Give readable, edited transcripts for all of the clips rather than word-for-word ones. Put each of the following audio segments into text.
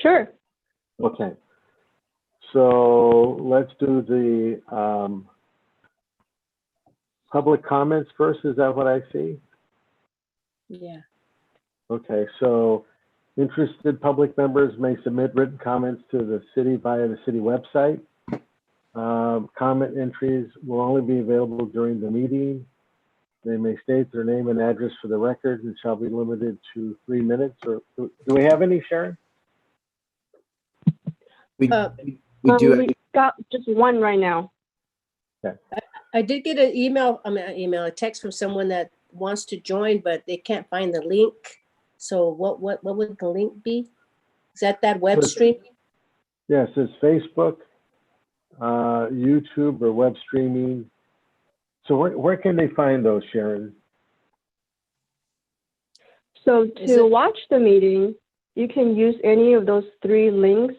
Sure. Okay. So let's do the public comments first. Is that what I see? Yeah. Okay, so interested public members may submit written comments to the city via the city website. Comment entries will only be available during the meeting. They may state their name and address for the record and shall be limited to 3 minutes. Or do we have any, Sharon? We do. We got just one right now. I did get an email, a text from someone that wants to join, but they can't find the link. So what would the link be? Is that web stream? Yes, it's Facebook, YouTube, or web streaming. So where can they find those, Sharon? So to watch the meeting, you can use any of those 3 links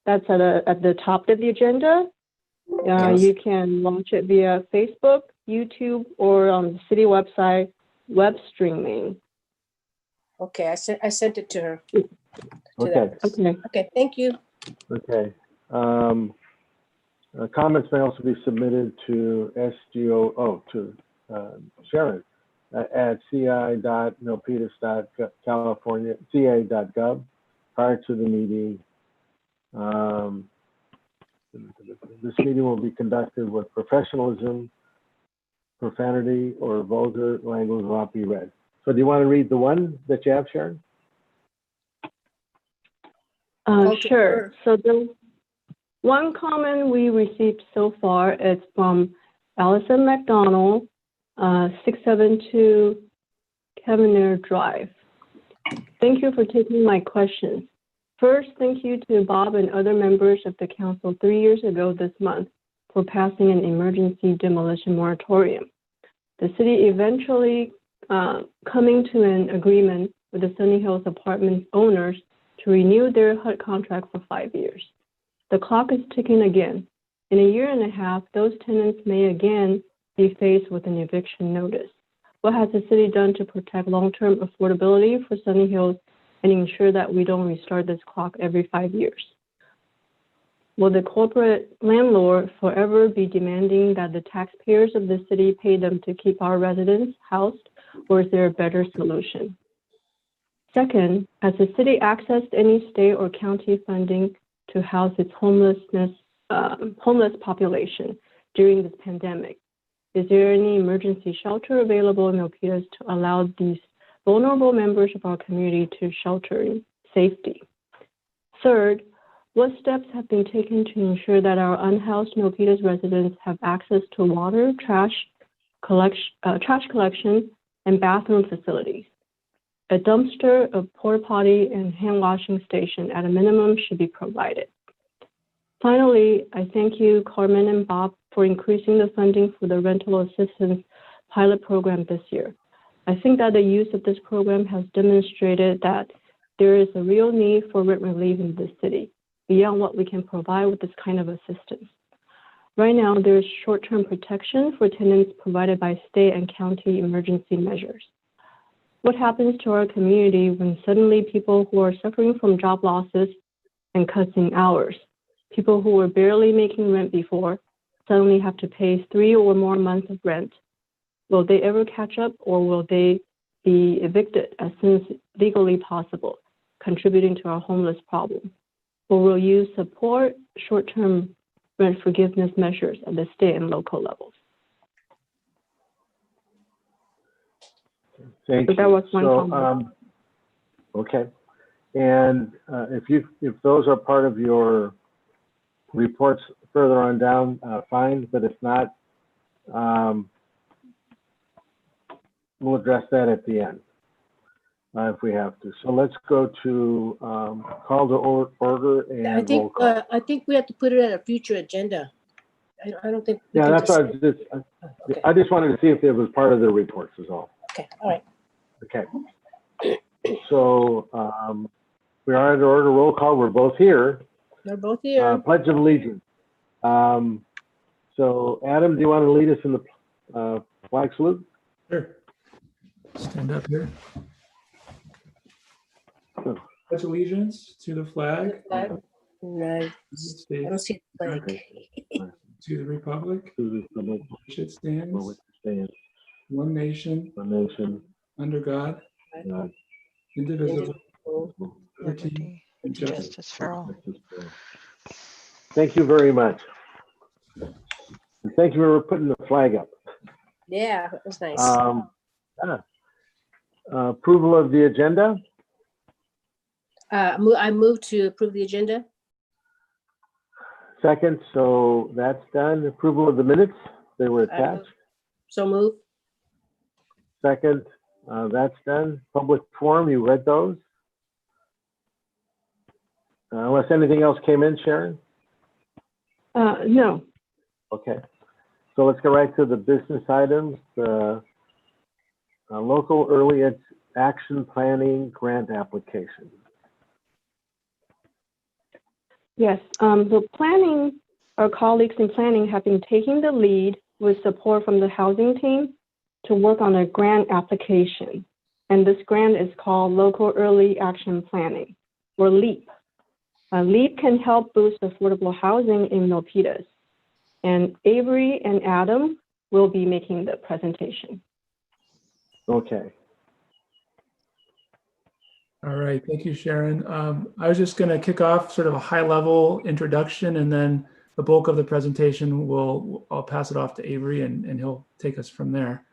that's at the top of the agenda. Yes. You can launch it via Facebook, YouTube, or on the city website, web streaming. Okay, I sent it to her. Okay. Okay, thank you. Okay. Comments may also be submitted to Sharon at ci.milpitas.california.ca.gov prior to the meeting. This meeting will be conducted with professionalism. Profanity or vulgar language will not be read. So do you want to read the one that you have, Sharon? Sure. So the one comment we received so far is from Allison McDonald, 672 Cavalier Drive. Thank you for taking my questions. First, thank you to Bob and other members of the council 3 years ago this month for passing an emergency demolition moratorium. The city eventually coming to an agreement with the Sunny Hills apartment owners to renew their HUD contract for 5 years. The clock is ticking again. In a year and a half, those tenants may again be faced with an eviction notice. What has the city done to protect long-term affordability for Sunny Hills and ensure that we don't restart this clock every 5 years? Will the corporate landlord forever be demanding that the taxpayers of the city pay them to keep our residents housed, or is there a better solution? Second, has the city accessed any state or county funding to house its homeless population during this pandemic? Is there any emergency shelter available in Milpitas to allow these vulnerable members of our community to shelter in safety? Third, what steps have been taken to ensure that our unhoused Milpitas residents have access to water, trash collection, and bathroom facilities? A dumpster, a porta potty, and hand washing station at a minimum should be provided. Finally, I thank you, Carmen and Bob, for increasing the funding for the rental assistance pilot program this year. I think that the use of this program has demonstrated that there is a real need for rent relief in this city, beyond what we can provide with this kind of assistance. Right now, there is short-term protection for tenants provided by state and county emergency measures. What happens to our community when suddenly people who are suffering from job losses and cutting hours, people who were barely making rent before, suddenly have to pay 3 or more months of rent? Will they ever catch up, or will they be evicted as soon as legally possible, contributing to our homeless problem? Or will you support short-term rent forgiveness measures at the state and local levels? Thank So you. that was one comment. Okay. And if those are part of your reports further on down, fine. But if not, we'll address that at the end if we have to. So let's go to call to order and roll call. I think we have to put it at a future agenda. I don't think. Yeah, that's what I just wanted to see if it was part of the reports is all. Okay, all right. Okay. So we are in order. Roll call. We're both here. They're both here. Pledge of Allegiance. So Adam, do you want to lead us in the flag salute? Sure. Stand up here. pledge allegiance to the flag of No, the United I States, don't see the flag. to the republic To the republic which it for stands, which it stands, one nation, one nation, under God, God, indivisible, Indivisible. with liberty Liberty and and justice. justice for all. Thank you very much. And thank you for putting the flag up. Yeah, that was nice. Approval of the agenda. I move to approve the agenda. Second, so that's done. Approval of the minutes. They were I attached. So move. Second, that's done. Public forum, you read those? Unless anything else came in, Sharon? No. Okay. So let's go right to the business items. Local early action planning grant application. Yes, our colleagues in planning have been taking the lead with support from the housing team to work on a grant application. And this grant is called Local Early Action Planning, or LEAP. LEAP can help boost affordable housing in Milpitas. And Avery and Adam will be making the presentation. Okay. All right, thank you, Sharon. I was just going to kick off sort of a high-level introduction, and then the bulk of the presentation I'll pass it off to Avery, and he'll take us from there.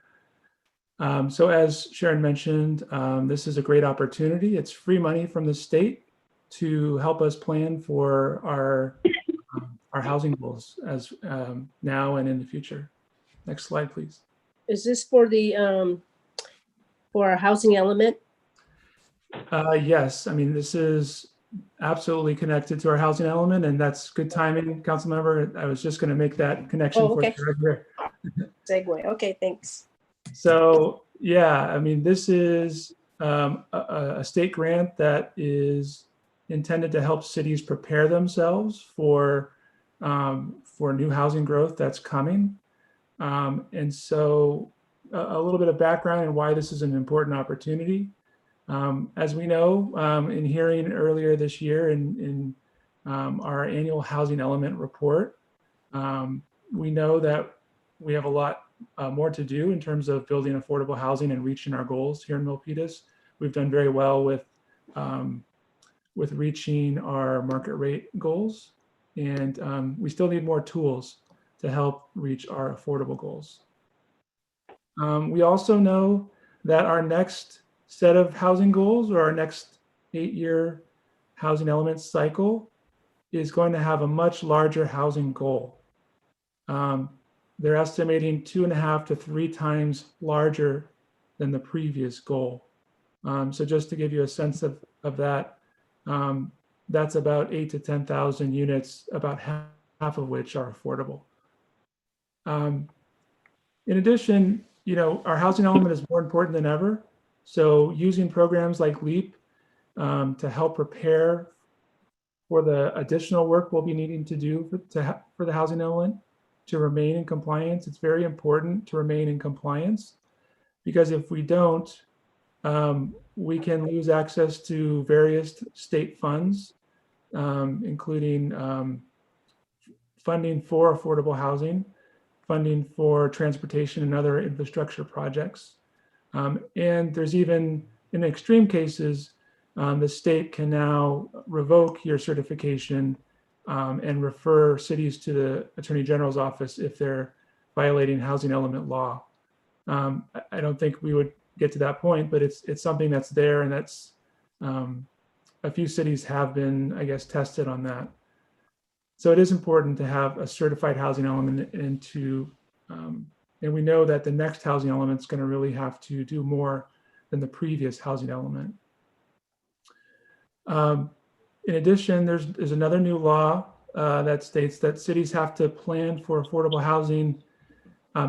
So as Sharon mentioned, this is a great opportunity. It's free money from the state to help us plan for our housing goals as now and in the future. Next slide, please. Is this for our housing element? Yes, I mean, this is absolutely connected to our housing element, and that's good timing, council member. I was just going to make that connection Oh, for okay. you right here. Segue. Okay, thanks. So yeah, I mean, this is a state grant that is intended to help cities prepare themselves for new housing growth that's coming. And so a little bit of background and why this is an important opportunity. As we know, in hearing earlier this year in our annual housing element report, we know that we have a lot more to do in terms of building affordable housing and reaching our goals here in Milpitas. We've done very well with reaching our market rate goals, and we still need more tools to help reach our affordable goals. We also know that our next set of housing goals, or our next 8-year housing elements cycle, is going to have a much larger housing goal. They're estimating 2.5 to 3 times larger than the previous goal. So just to give you a sense of that, that's about 8,000 to 10,000 units, about half of which are affordable. In addition, our housing element is more important than ever. So using programs like LEAP to help prepare for the additional work we'll be needing to do for the housing element to remain in compliance. It's very important to remain in compliance, because if we don't, we can lose access to various state funds, including funding for affordable housing, funding for transportation and other infrastructure projects. And there's even, in extreme cases, the state can now revoke your certification and refer cities to the Attorney General's office if they're violating housing element law. I don't think we would get to that point, but it's something that's there, and that's a few cities have been, I guess, tested on that. So it is important to have a certified housing element, and we know that the next housing element is going to really have to do more than the previous housing element. In addition, there's another new law that states that cities have to plan for affordable housing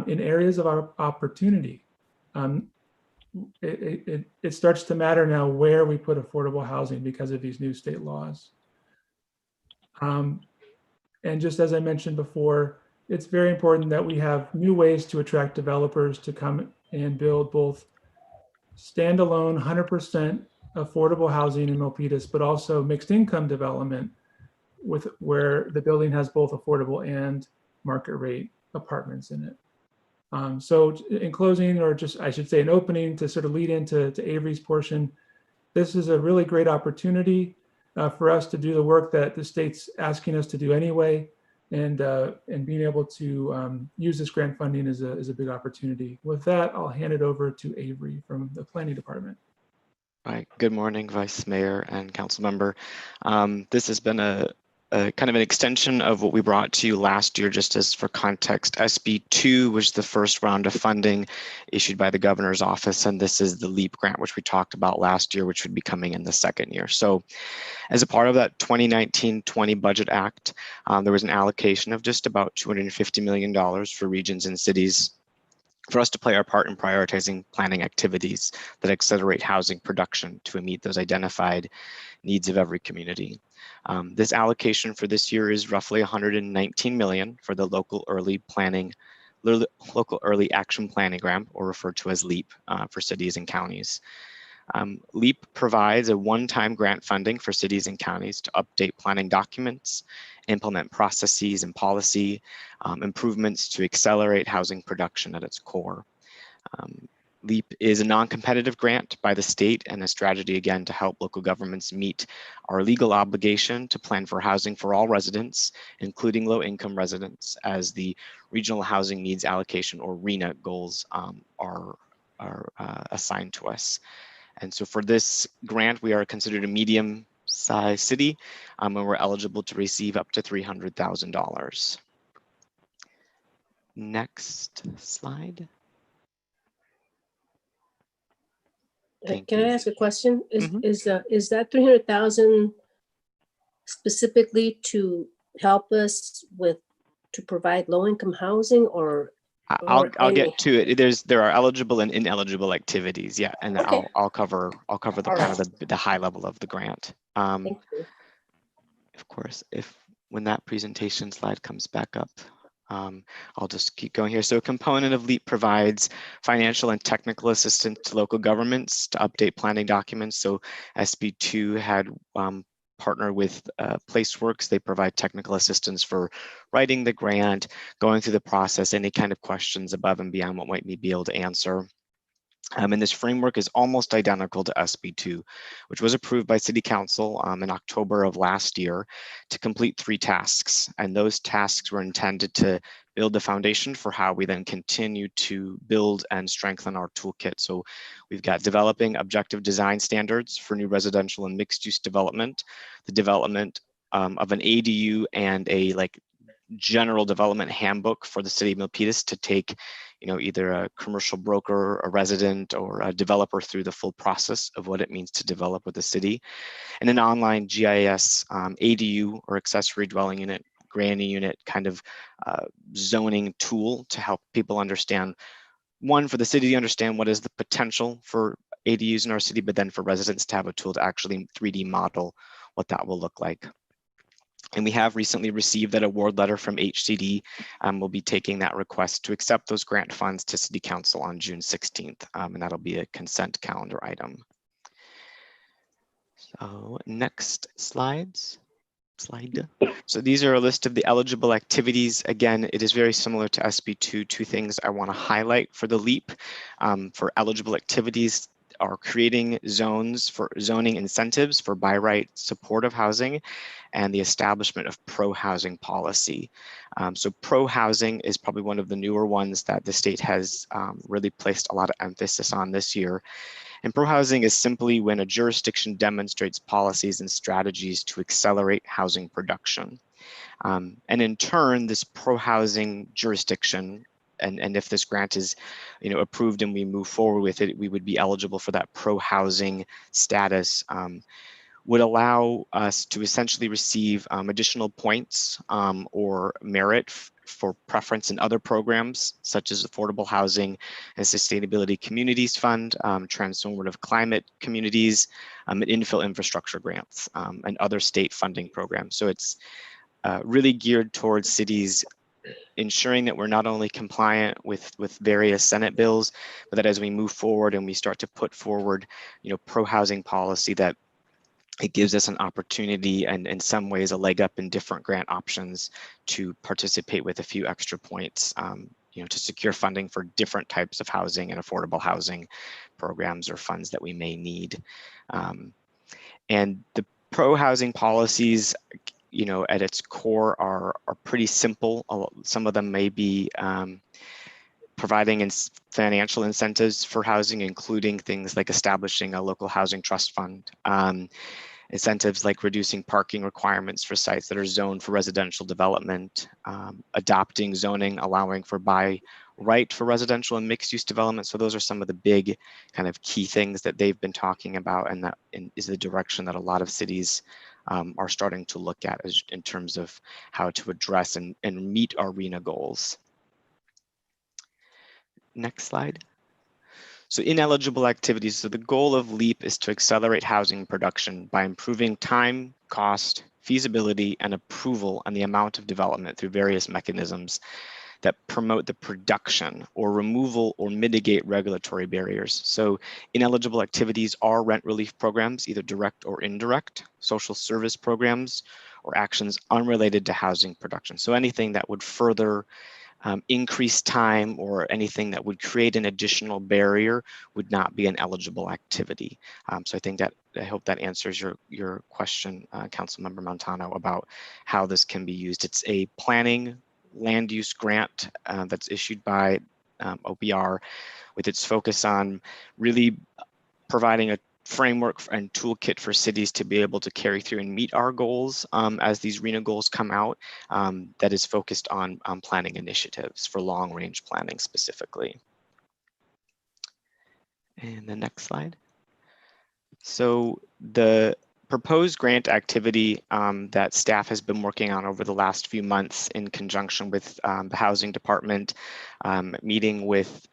in areas of opportunity. It starts to matter now where we put affordable housing because of these new state laws. And just as I mentioned before, it's very important that we have new ways to attract developers to come and build both standalone 100% affordable housing in Milpitas, but also mixed income development with where the building has both affordable and market rate apartments in it. So in closing, or just I should say an opening to sort of lead into Avery's portion, this is a really great opportunity for us to do the work that the state's asking us to do anyway, and being able to use this grant funding is a big opportunity. With that, I'll hand it over to Avery from the Planning Department. Right. Good morning, Vice Mayor and Council Member. This has been a kind of an extension of what we brought to you last year. Just as for context, SB2 was the first round of funding issued by the governor's office, and this is the LEAP grant, which we talked about last year, which would be coming in the second year. So as a part of that 2019-20 Budget Act, there was an allocation of just about $250 million for regions and cities for us to play our part in prioritizing planning activities that accelerate housing production to meet those identified needs of every community. This allocation for this year is roughly $119 million for the local early action planning grant, or referred to as LEAP, for cities and counties. LEAP provides a one-time grant funding for cities and counties to update planning documents, implement processes and policy improvements to accelerate housing production at its core. LEAP is a non-competitive grant by the state and a strategy, again, to help local governments meet our legal obligation to plan for housing for all residents, including low-income residents, as the Regional Housing Needs Allocation, or RHNA, goals are assigned to us. And so for this grant, we are considered a medium-sized city, and we're eligible to receive up to $300,000. Next slide. Can I ask a question? Is that 300,000 specifically to help us to provide low-income housing, or? I'll get to it. There are eligible and ineligible activities, yeah, and okay. I'll cover the kind of the high level of the grant. Thank you. Of course, when that presentation slide comes back up, I'll just keep going here. So a component of LEAP provides financial and technical assistance to local governments to update planning documents. So SB2 had partnered with PlaceWorks. They provide technical assistance for writing the grant, going through the process, any kind of questions above and beyond what might be able to answer. And this framework is almost identical to SB2, which was approved by City Council in October of last year to complete 3 tasks. And those tasks were intended to build the foundation for how we then continue to build and strengthen our toolkit. So we've got developing objective design standards for new residential and mixed use development, the development of an ADU and a general development handbook for the city of Milpitas to take, either a commercial broker, a resident, or a developer through the full process of what it means to develop with the city, and an online GIS ADU, or accessory dwelling unit, granny unit kind of zoning tool to help people understand, one, for the city to understand what is the potential for ADUs in our city, but then for residents to have a tool to actually 3D model what that will look like. And we have recently received that award letter from HCD. We'll be taking that request to accept those grant funds to City Council on June 16th, and that'll be a consent calendar item. So next slide. So these are a list of the eligible activities. Again, it is very similar to SB2. 2 things I want to highlight for the LEAP. For eligible activities are creating zones for zoning incentives for by right supportive housing, and the establishment of pro-housing policy. So pro-housing is probably one of the newer ones that the state has really placed a lot of emphasis on this year. And pro-housing is simply when a jurisdiction demonstrates policies and strategies to accelerate housing production. And in turn, this pro-housing jurisdiction, and if this grant is approved and we move forward with it, we would be eligible for that pro-housing status, would allow us to essentially receive additional points or merit for preference in other programs, such as Affordable Housing and Sustainability Communities Fund, Transformative Climate Communities, and infill infrastructure grants, and other state funding programs. So it's really geared towards cities ensuring that we're not only compliant with various Senate bills, but that as we move forward and we start to put forward, pro-housing policy, that it gives us an opportunity and in some ways a leg up in different grant options to participate with a few extra points, to secure funding for different types of housing and affordable housing programs or funds that we may need. And the pro-housing policies, at its core are pretty simple. Some of them may be providing financial incentives for housing, including things like establishing a local housing trust fund, incentives like reducing parking requirements for sites that are zoned for residential development, adopting zoning, allowing for by right for residential and mixed use development. So those are some of the big kind of key things that they've been talking about, and that is the direction that a lot of cities are starting to look at in terms of how to address and meet our RENA goals. Next slide. So ineligible activities. So the goal of LEAP is to accelerate housing production by improving time, cost, feasibility, and approval on the amount of development through various mechanisms that promote the production or removal or mitigate regulatory barriers. So ineligible activities are rent relief programs, either direct or indirect, social service programs, or actions unrelated to housing production. So anything that would further increase time or anything that would create an additional barrier would not be an eligible activity. So I hope that answers your question, Councilmember Montano, about how this can be used. It's a planning land use grant that's issued by OPR, with its focus on really providing a framework and toolkit for cities to be able to carry through and meet our goals as these RENA goals come out, that is focused on planning initiatives for long range planning specifically. And the next slide. So the proposed grant activity that staff has been working on over the last few months in conjunction with the Housing Department, meeting with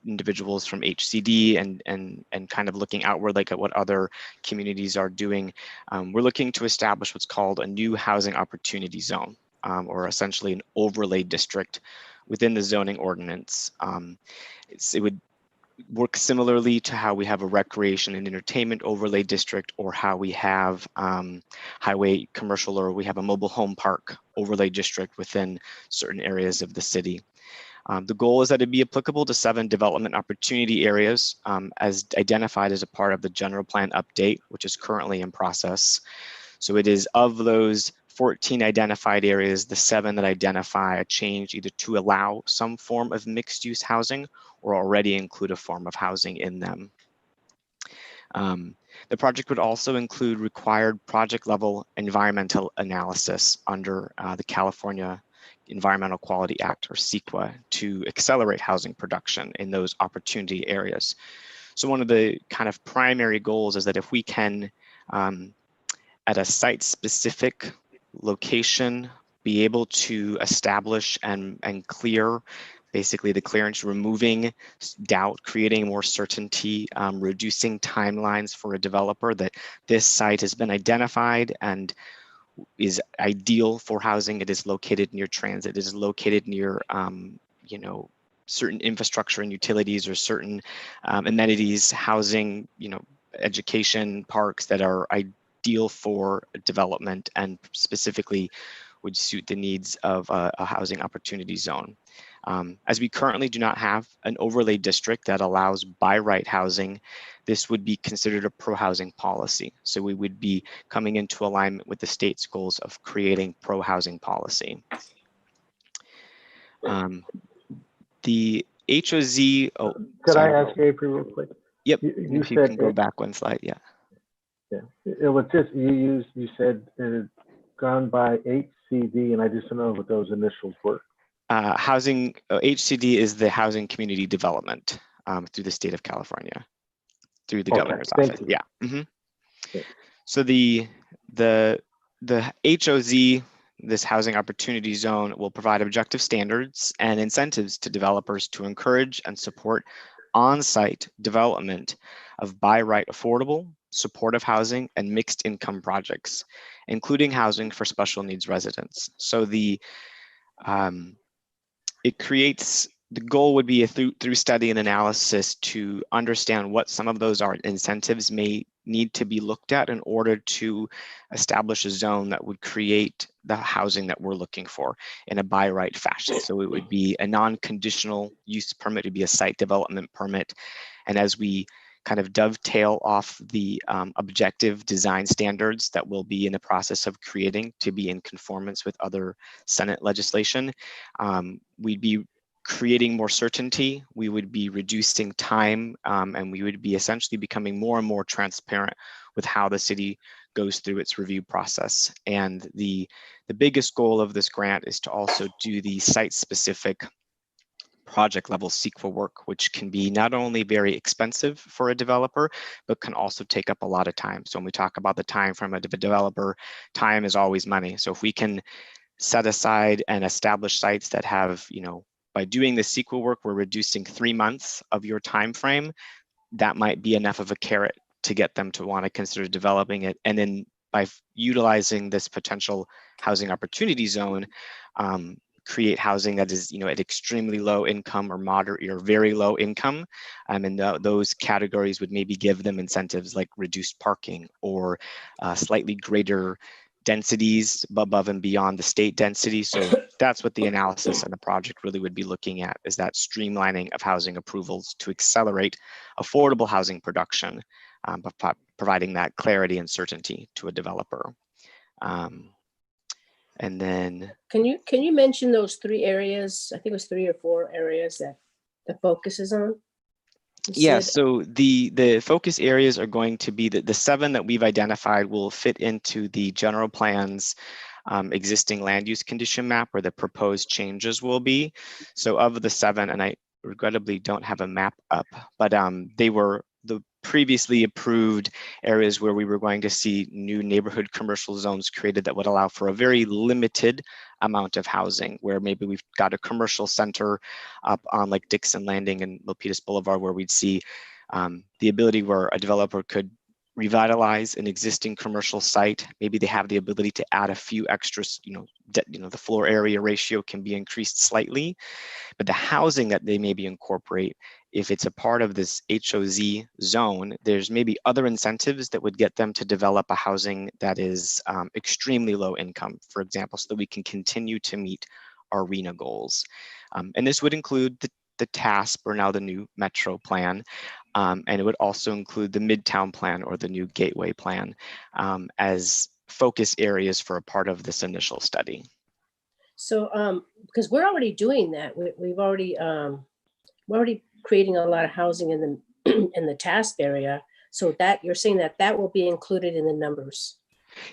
individuals from HCD and kind of looking outward like at what other communities are doing. We're looking to establish what's called a new housing opportunity zone, or essentially an overlay district within the zoning ordinance. It would work similarly to how we have a recreation and entertainment overlay district, or how we have highway commercial, or we have a mobile home park overlay district within certain areas of the city. The goal is that it be applicable to 7 development opportunity areas as identified as a part of the general plan update, which is currently in process. So it is of those 14 identified areas, the 7 that identify a change either to allow some form of mixed use housing or already include a form of housing in them. The project would also include required project level environmental analysis under the California Environmental Quality Act, or CEQA, to accelerate housing production in those opportunity areas. So one of the kind of primary goals is that if we can, at a site-specific location, be able to establish and clear, basically the clearance, removing doubt, creating more certainty, reducing timelines for a developer, that this site has been identified and is ideal for housing. It is located near transit. It is located near, certain infrastructure and utilities, or certain amenities, housing, education, parks that are ideal for development and specifically would suit the needs of a housing opportunity zone. As we currently do not have an overlay district that allows by right housing, this would be considered a pro-housing policy. So we would be coming into alignment with the state's goals of creating pro-housing policy. The HOZ, Could I ask Avery real quick? Yep, You if you said can go back one slide, yeah. Yeah, it was just, you said it had gone by HCD, and I just don't know what those initials were. HCD is the Housing Community Development through the state of California, through the governor's office. You. Yeah. Mm-hmm. Okay. So the HOZ, this housing opportunity zone, will provide objective standards and incentives to developers to encourage and support on-site development of by right affordable, supportive housing, and mixed income projects, including housing for special needs residents. So the it creates, the goal would be through study and analysis to understand what some of those are incentives may need to be looked at in order to establish a zone that would create the housing that we're looking for in a by right fashion. So it would be a non-conditional use permit, it would be a site development permit. And as we kind of dovetail off the objective design standards that we'll be in the process of creating to be in conformance with other Senate legislation, we'd be creating more certainty, we would be reducing time, and we would be essentially becoming more and more transparent with how the city goes through its review process. And the biggest goal of this grant is to also do the site-specific project level CEQA work, which can be not only very expensive for a developer, but can also take up a lot of time. So when we talk about the time from a developer, time is always money. So if we can set aside and establish sites that have, by doing the CEQA work, we're reducing 3 months of your time frame, that might be enough of a carrot to get them to want to consider developing it. And then by utilizing this potential housing opportunity zone, create housing that is, at extremely low income or moderate or very low income. And those categories would maybe give them incentives like reduced parking or slightly greater densities above and beyond the state density. So that's what the analysis and the project really would be looking at, is that streamlining of housing approvals to accelerate affordable housing production, but providing that clarity and certainty to a developer. And then, can you mention those 3 areas? I think it was 3 or 4 areas that the focus is on. Yeah, so the focus areas are going to be the 7 that we've identified will fit into the general plan's existing land use condition map where the proposed changes will be. So of the 7, and I regrettably don't have a map up, but they were the previously approved areas where we were going to see new neighborhood commercial zones created that would allow for a very limited amount of housing, where maybe we've got a commercial center up on like Dixon Landing and Milpitas Boulevard where we'd see the ability where a developer could revitalize an existing commercial site. Maybe they have the ability to add a few extras, the floor area ratio can be increased slightly, but the housing that they maybe incorporate, if it's a part of this HOZ zone, there's maybe other incentives that would get them to develop a housing that is extremely low income, for example, so that we can continue to meet our RENA goals. And this would include the TASP, or now the new Metro plan, and it would also include the Midtown plan or the new Gateway plan as focus areas for a part of this initial study. So, because we're already doing that, we're already creating a lot of housing in the TASP area. So that you're saying that will be included in the numbers.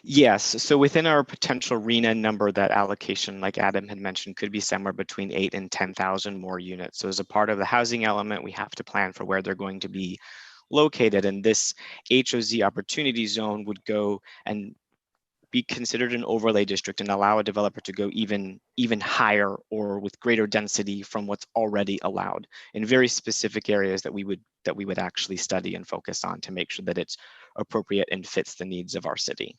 Yes, so within our potential RENA number, that allocation, like Adam had mentioned, could be somewhere between 8,000 and 10,000 more units. So as a part of the housing element, we have to plan for where they're going to be located. And this HOZ opportunity zone would go and be considered an overlay district and allow a developer to go even higher or with greater density from what's already allowed in very specific areas that we would actually study and focus on to make sure that it's appropriate and fits the needs of our city.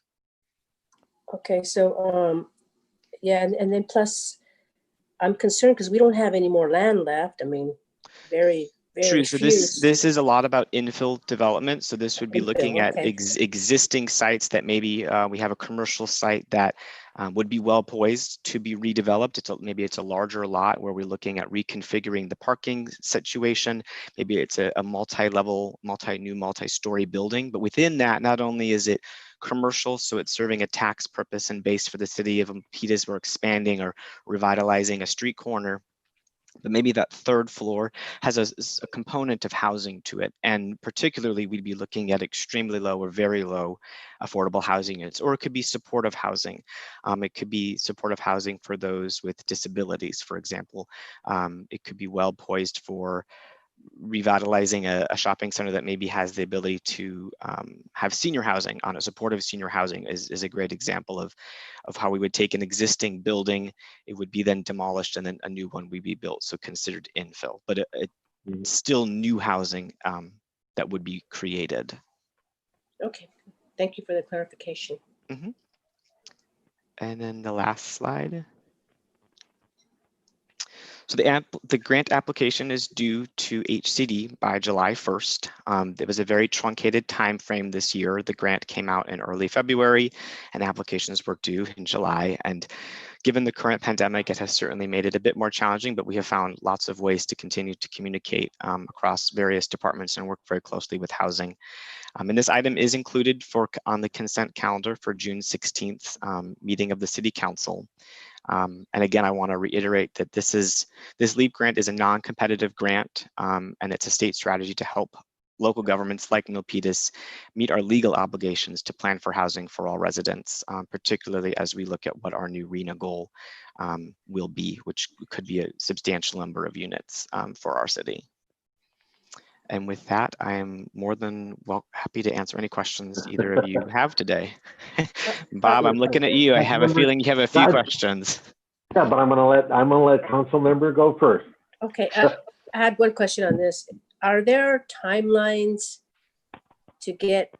Okay, so yeah, and then plus I'm concerned because we don't have any more land left. I mean, very True. So few. this is a lot about infill development. So this would be looking at existing sites that maybe we have a commercial site that would be well poised to be redeveloped. Maybe it's a larger lot where we're looking at reconfiguring the parking situation. Maybe it's a multi-level, multi-story building. But within that, not only is it commercial, so it's serving a tax purpose and base for the city of Milpitas. We're expanding or revitalizing a street corner, but maybe that 3rd floor has a component of housing to it. And particularly, we'd be looking at extremely low or very low affordable housing units, or it could be supportive housing. It could be supportive housing for those with disabilities, for example. It could be well poised for revitalizing a shopping center that maybe has the ability to have senior housing on it. Supportive senior housing is a great example of how we would take an existing building, it would be then demolished, and then a new one would be built, so considered infill, but it's still new housing that would be created. Okay, thank you for the clarification. Mm-hmm. And then the last slide. So the grant application is due to HCD by July 1st. There was a very truncated time frame this year. The grant came out in early February and applications were due in July. And given the current pandemic, it has certainly made it a bit more challenging, but we have found lots of ways to continue to communicate across various departments and work very closely with housing. And this item is included on the consent calendar for June 16th meeting of the City Council. And again, I want to reiterate that this LEAP grant is a non-competitive grant, and it's a state strategy to help local governments like Milpitas meet our legal obligations to plan for housing for all residents, particularly as we look at what our new RENA goal will be, which could be a substantial number of units for our city. And with that, I am more than happy to answer any questions either of you have today. Bob, I'm looking at you. I have a feeling you have a few questions. Yeah, but I'm gonna let council member go first. Okay, I had one question on this. Are there timelines to get,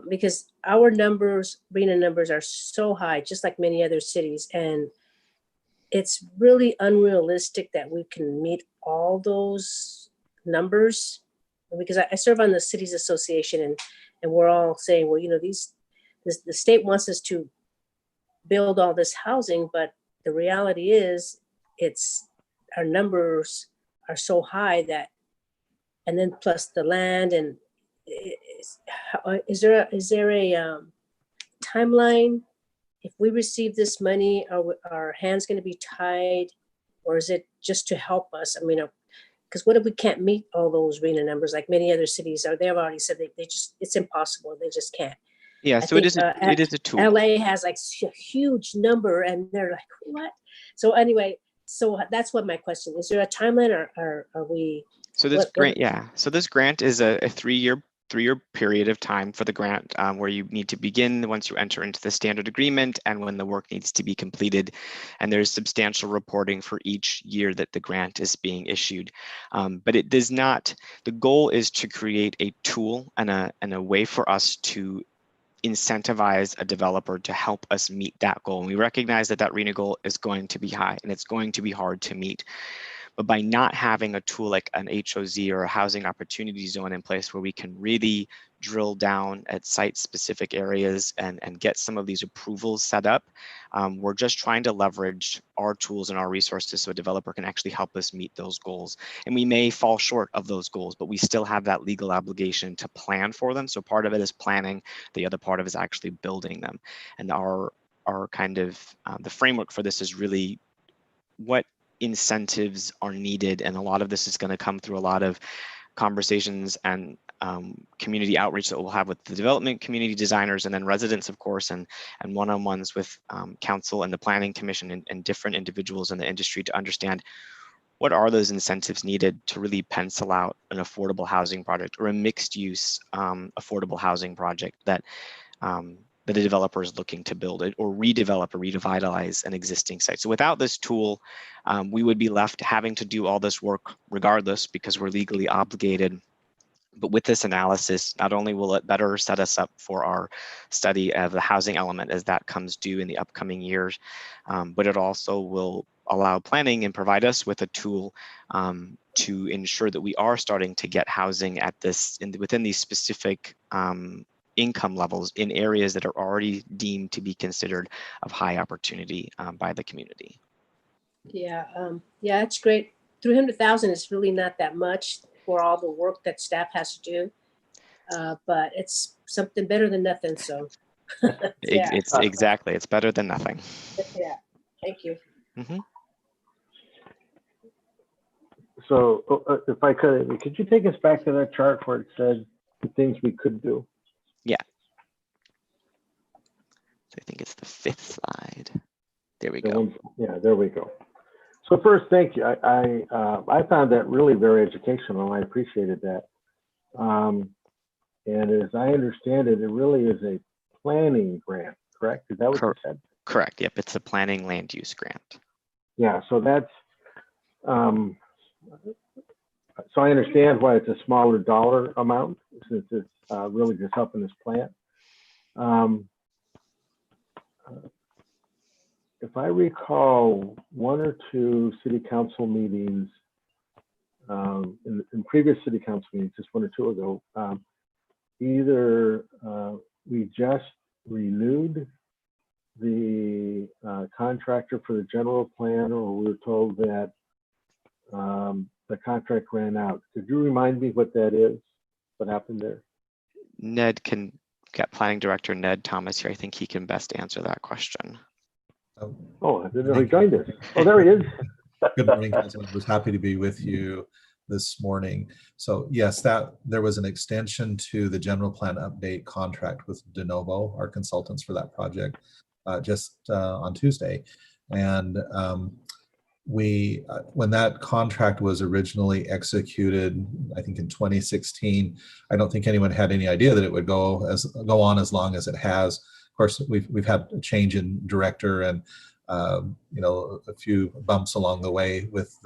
because our numbers, RENA numbers are so high, just like many other cities, and it's really unrealistic that we can meet all those numbers. Because I serve on the Cities Association, and we're all saying, well, you know, the state wants us to build all this housing, but the reality is our numbers are so high that, and then plus the land, and is there a timeline? If we receive this money, are our hands going to be tied, or is it just to help us? I mean, because what if we can't meet all those RENA numbers like many other cities are? They've already said they just, it's impossible. They just can't. Yeah, so it is a tool. LA has like a huge number and they're like, what? So anyway, so that's what my question is. There a timeline or are we? So this grant, yeah. So this grant is a three-year period of time for the grant where you need to begin once you enter into the standard agreement and when the work needs to be completed. And there's substantial reporting for each year that the grant is being issued. But it does not, the goal is to create a tool and a way for us to incentivize a developer to help us meet that goal. And we recognize that RENA goal is going to be high and it's going to be hard to meet. But by not having a tool like an HOZ or a housing opportunity zone in place where we can really drill down at site-specific areas and get some of these approvals set up, we're just trying to leverage our tools and our resources so a developer can actually help us meet those goals. And we may fall short of those goals, but we still have that legal obligation to plan for them. So part of it is planning, the other part of it is actually building them. And our kind of, the framework for this is really what incentives are needed, and a lot of this is going to come through a lot of conversations and community outreach that we'll have with the development community designers and then residents, of course, and one-on-ones with council and the planning commission and different individuals in the industry to understand what are those incentives needed to really pencil out an affordable housing project or a mixed-use affordable housing project that the developer is looking to build it or redevelop or revitalize an existing site. So without this tool, we would be left having to do all this work regardless because we're legally obligated. But with this analysis, not only will it better set us up for our study of the housing element as that comes due in the upcoming years, but it also will allow planning and provide us with a tool to ensure that we are starting to get housing at this within these specific income levels in areas that are already deemed to be considered of high opportunity by the community. Yeah, yeah, that's great. 300,000 is really not that much for all the work that staff has to do, but it's something better than nothing. So, yeah. It's exactly, it's better than nothing. Yeah, thank you. Mm-hmm. So, if I could you take us back to that chart where it said the things we could do? Yeah. I think it's the 5th slide. There we go. Yeah, there we go. So first, thank you. I found that really very educational. I appreciated that. And as I understand it, it really is a planning grant, correct? Is that what you said? Correct. Yep, it's a planning land use grant. Yeah. So that's so I understand why it's a smaller dollar amount since it's really just helping this plant. if I recall, one or two city council meetings, in previous city council meetings, just one or two ago, either we just renewed the contractor for the general plan, or we were told that the contract ran out. Could you remind me what that is? What happened there? Ned can get Planning Director Ned Thomas here. I think he can best answer that question. Oh, I didn't know he joined us. Oh, there he is. Good morning, council members. Happy to be with you this morning. So yes, there was an extension to the general plan update contract with De Novo, our consultants for that project, just on Tuesday. And when that contract was originally executed, I think in 2016, I don't think anyone had any idea that it would go on as long as it has. Of course, we've had a change in director and a few bumps along the way with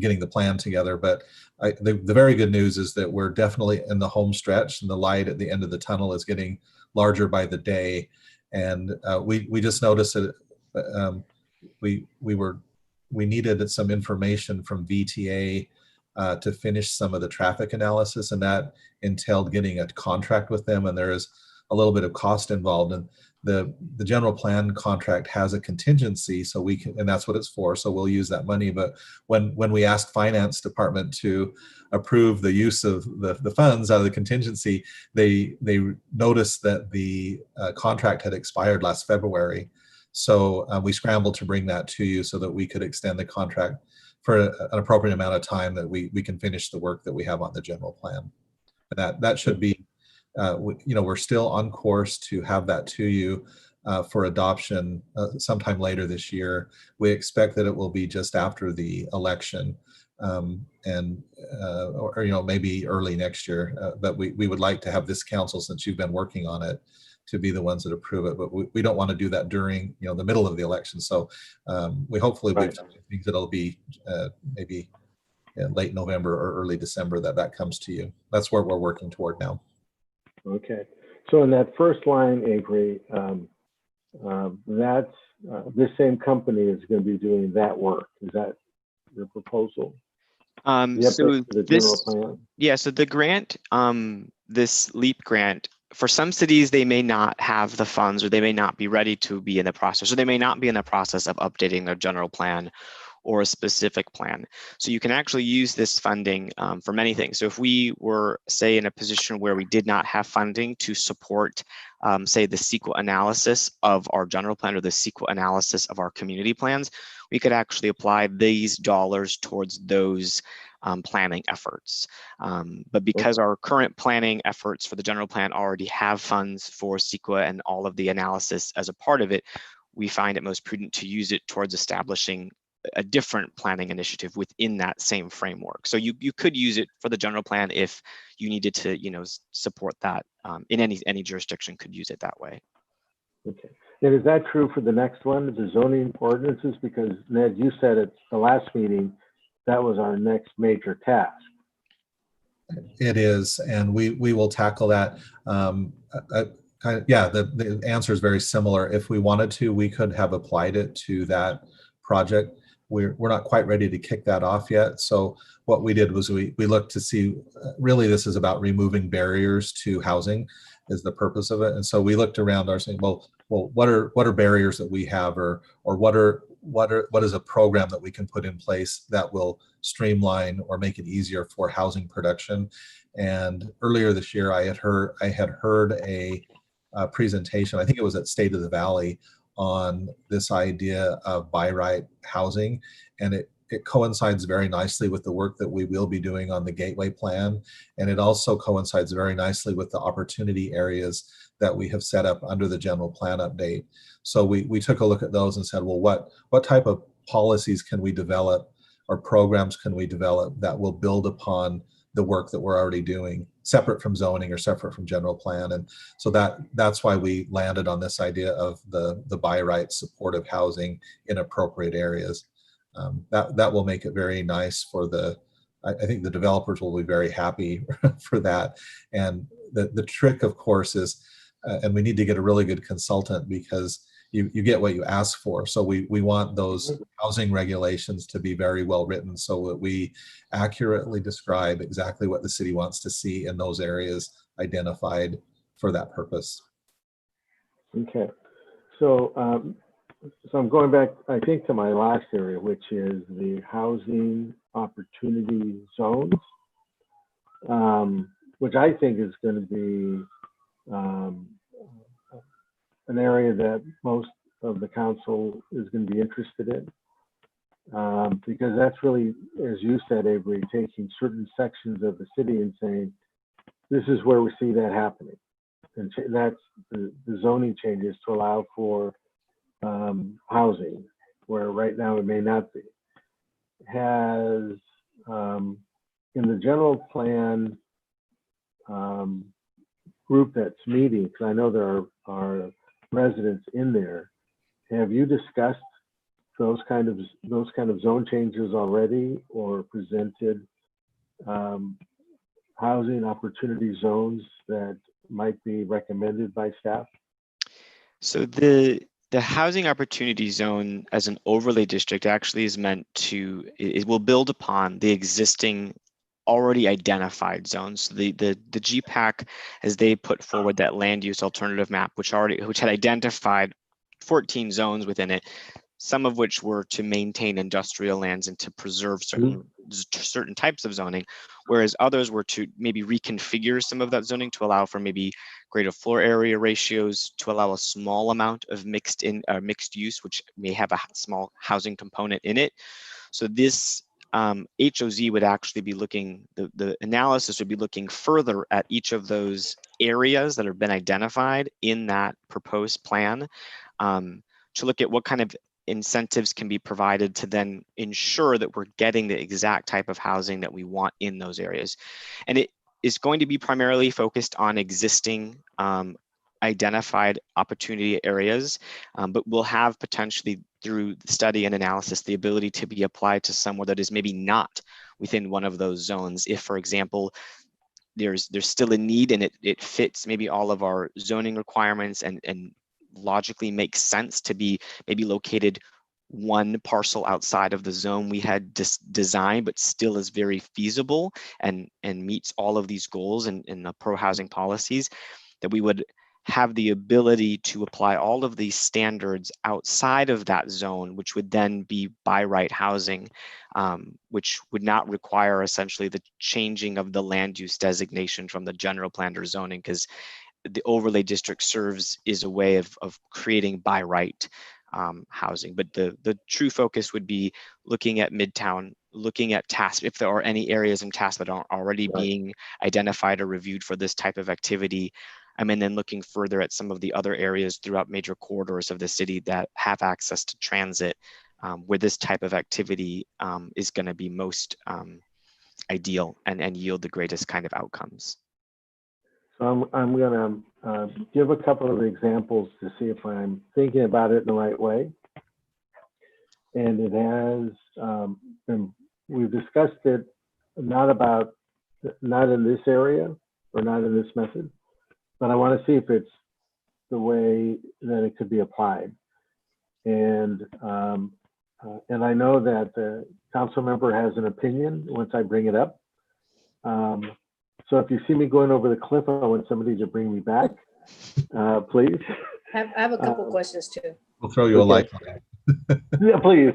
getting the plan together. But the very good news is that we're definitely in the home stretch, and the light at the end of the tunnel is getting larger by the day. And we just noticed that we needed some information from VTA to finish some of the traffic analysis, and that entailed getting a contract with them, and there is a little bit of cost involved. And the general plan contract has a contingency, so we can, and that's what it's for, so we'll use that money. But when we asked finance department to approve the use of the funds out of the contingency, they noticed that the contract had expired last February. So we scrambled to bring that to you so that we could extend the contract for an appropriate amount of time, that we can finish the work that we have on the general plan. And that should be, we're still on course to have that to you for adoption sometime later this year. We expect that it will be just after the election, or maybe early next year. But we would like to have this council, since you've been working on it, to be the ones that approve it. But we don't want to do that during the middle of the election. So we hopefully think that'll be maybe late November or early December that comes to you. That's what we're working toward now. Okay. So in that first line, Avery, that's this same company is going to be doing that work. Is that your proposal? So the grant, this LEAP grant, for some cities, they may not have the funds, or they may not be ready to be in the process, or they may not be in the process of updating their general plan or a specific plan. So you can actually use this funding for many things. So if we were, say, in a position where we did not have funding to support, say, the CEQA analysis of our general plan or the CEQA analysis of our community plans, we could actually apply these dollars towards those planning efforts. But because our current planning efforts for the general plan already have funds for CEQA and all of the analysis as a part of it, we find it most prudent to use it towards establishing a different planning initiative within that same framework. So you could use it for the general plan if you needed to, support that in any jurisdiction could use it that way. Okay. And is that true for the next one, the zoning ordinances? Because Ned, you said at the last meeting, that was our next major task. It is, and we will tackle that. The answer is very similar. If we wanted to, we could have applied it to that project. We're not quite ready to kick that off yet. So what we did was we looked to see, really this is about removing barriers to housing is the purpose of it. And so we looked around our saying, well, what are barriers that we have, or what is a program that we can put in place that will streamline or make it easier for housing production. And earlier this year, I had heard a presentation, I think it was at State of the Valley, on this idea of by right housing, and it coincides very nicely with the work that we will be doing on the Gateway Plan, and it also coincides very nicely with the opportunity areas that we have set up under the general plan update. So we took a look at those and said, well, what type of policies can we develop, or programs can we develop that will build upon the work that we're already doing, separate from zoning or separate from general plan. And so that's why we landed on this idea of the by right supportive housing in appropriate areas. That will make it very nice for I think the developers will be very happy for that. And the trick, of course, is, and we need to get a really good consultant, because you get what you ask for. So we want those housing regulations to be very well written so that we accurately describe exactly what the city wants to see in those areas identified for that purpose. Okay. So, so I'm going back, I think, to my last area, which is the housing opportunity zones, which I think is going to be an area that most of the council is going to be interested in. Because that's really, as you said, Avery, taking certain sections of the city and saying, this is where we see that happening. And that's the zoning changes to allow for housing, where right now it may not be. Has, in the general plan group that's meeting, because I know there are residents in there, have you discussed those kind of zone changes already, or presented housing opportunity zones that might be recommended by staff? So the housing opportunity zone as an overlay district actually is meant to, it will build upon the existing already identified zones. So the GPAC, as they put forward that land use alternative map, which had identified 14 zones within it, some of which were to maintain industrial lands and to preserve certain types of zoning, whereas others were to maybe reconfigure some of that zoning to allow for maybe greater floor area ratios, to allow a small amount of mixed use, which may have a small housing component in it. So this HOZ would actually be looking, the analysis would be looking further at each of those areas that have been identified in that proposed plan, to look at what kind of incentives can be provided to then ensure that we're getting the exact type of housing that we want in those areas. And it is going to be primarily focused on existing identified opportunity areas, but we'll have potentially, through the study and analysis, the ability to be applied to somewhere that is maybe not within one of those zones. If, for example, there's still a need and it fits maybe all of our zoning requirements and logically makes sense to be maybe located one parcel outside of the zone we had designed, but still is very feasible and meets all of these goals and the pro-housing policies, that we would have the ability to apply all of these standards outside of that zone, which would then be by right housing, which would not require essentially the changing of the land use designation from the general plan or zoning, because the overlay district is a way of creating by right housing. But the true focus would be looking at Midtown, looking at tasks, if there are any areas in tasks that aren't already being identified or reviewed for this type of activity, and then looking further at some of the other areas throughout major corridors of the city that have access to transit, where this type of activity is going to be most ideal and yield the greatest kind of outcomes. So I'm going to give a couple of examples to see if I'm thinking about it in the right way. And it has we've discussed it not in this area or not in this method, but I want to see if it's the way that it could be applied. And I know that the council member has an opinion once I bring it up. So if you see me going over the cliff, I want somebody to bring me back, please. I have a couple questions too. We'll throw you a lifeline. Yeah, please.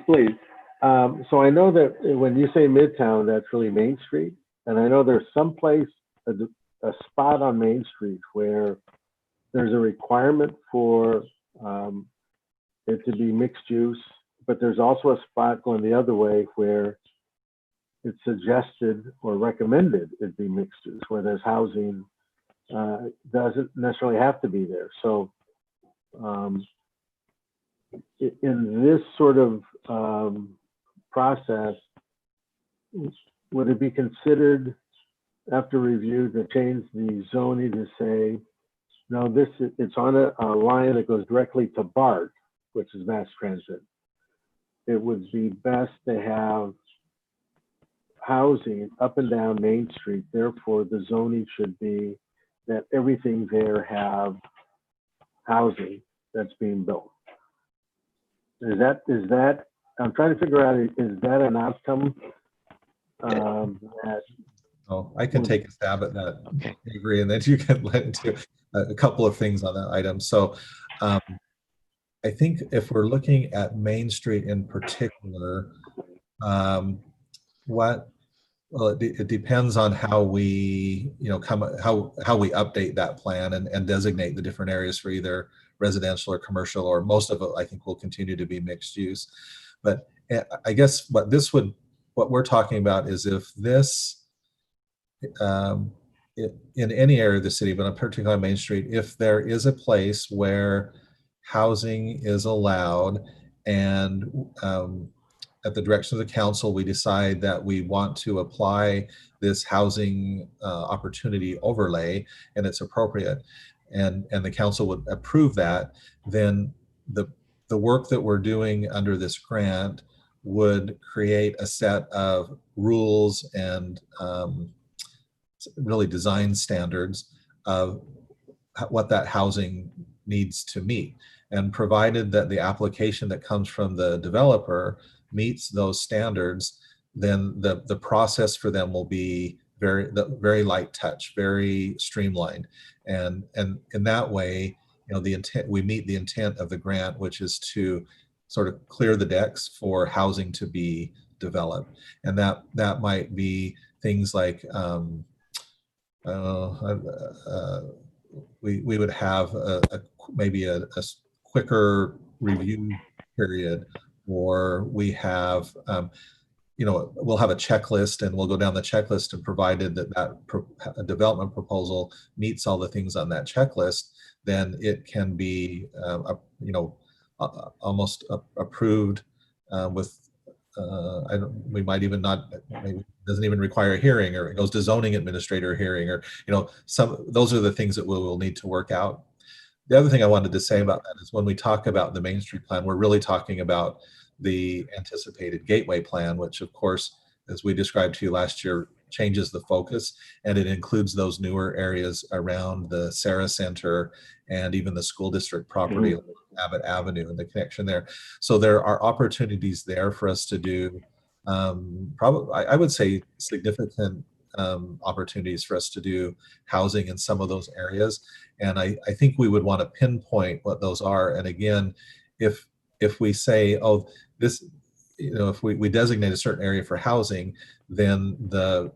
So I know that when you say Midtown, that's really Main Street. And I know there's someplace, a spot on Main Street where there's a requirement for it to be mixed use, but there's also a spot going the other way where it's suggested or recommended it be mixed use, where there's housing, doesn't necessarily have to be there. So in this sort of process, would it be considered after review to change the zoning to say, no, it's on a line that goes directly to BART, which is mass transit. It would be best to have housing up and down Main Street. Therefore, the zoning should be that everything there have housing that's being built. is that, I'm trying to figure out, is that an outcome? That, Oh, I can take a stab at that, Okay. Avery, and then you can let into a couple of things on that item. So I think if we're looking at Main Street in particular, well, it depends on how we, how we update that plan and designate the different areas for either residential or commercial, or most of it, I think, will continue to be mixed use. But I guess what we're talking about is if this, in any area of the city, but particularly on Main Street, if there is a place where housing is allowed and at the direction of the council, we decide that we want to apply this housing opportunity overlay and it's appropriate, and the council would approve that, then the work that we're doing under this grant would create a set of rules and really design standards of what that housing needs to meet. And provided that the application that comes from the developer meets those standards, then the process for them will be very light touch, very streamlined. And in that way, the intent, we meet the intent of the grant, which is to sort of clear the decks for housing to be developed. And that might be things like we would have maybe a quicker review period, or we have we'll have a checklist and we'll go down the checklist, and provided that development proposal meets all the things on that checklist, then it can be almost approved with we might even not, maybe doesn't even require a hearing, or it goes to zoning administrator hearing, or those are the things that we'll need to work out. The other thing I wanted to say about that is when we talk about the Main Street plan, we're really talking about the anticipated gateway plan, which of course, as we described to you last year, changes the focus, and it includes those newer areas around the Sarah Center and even the school district property, Abbott Avenue, and the connection there. So there are opportunities there for us to do, probably, I would say, significant opportunities for us to do housing in some of those areas. And I think we would want to pinpoint what those are. And again, if we say, oh, this, if we designate a certain area for housing, then the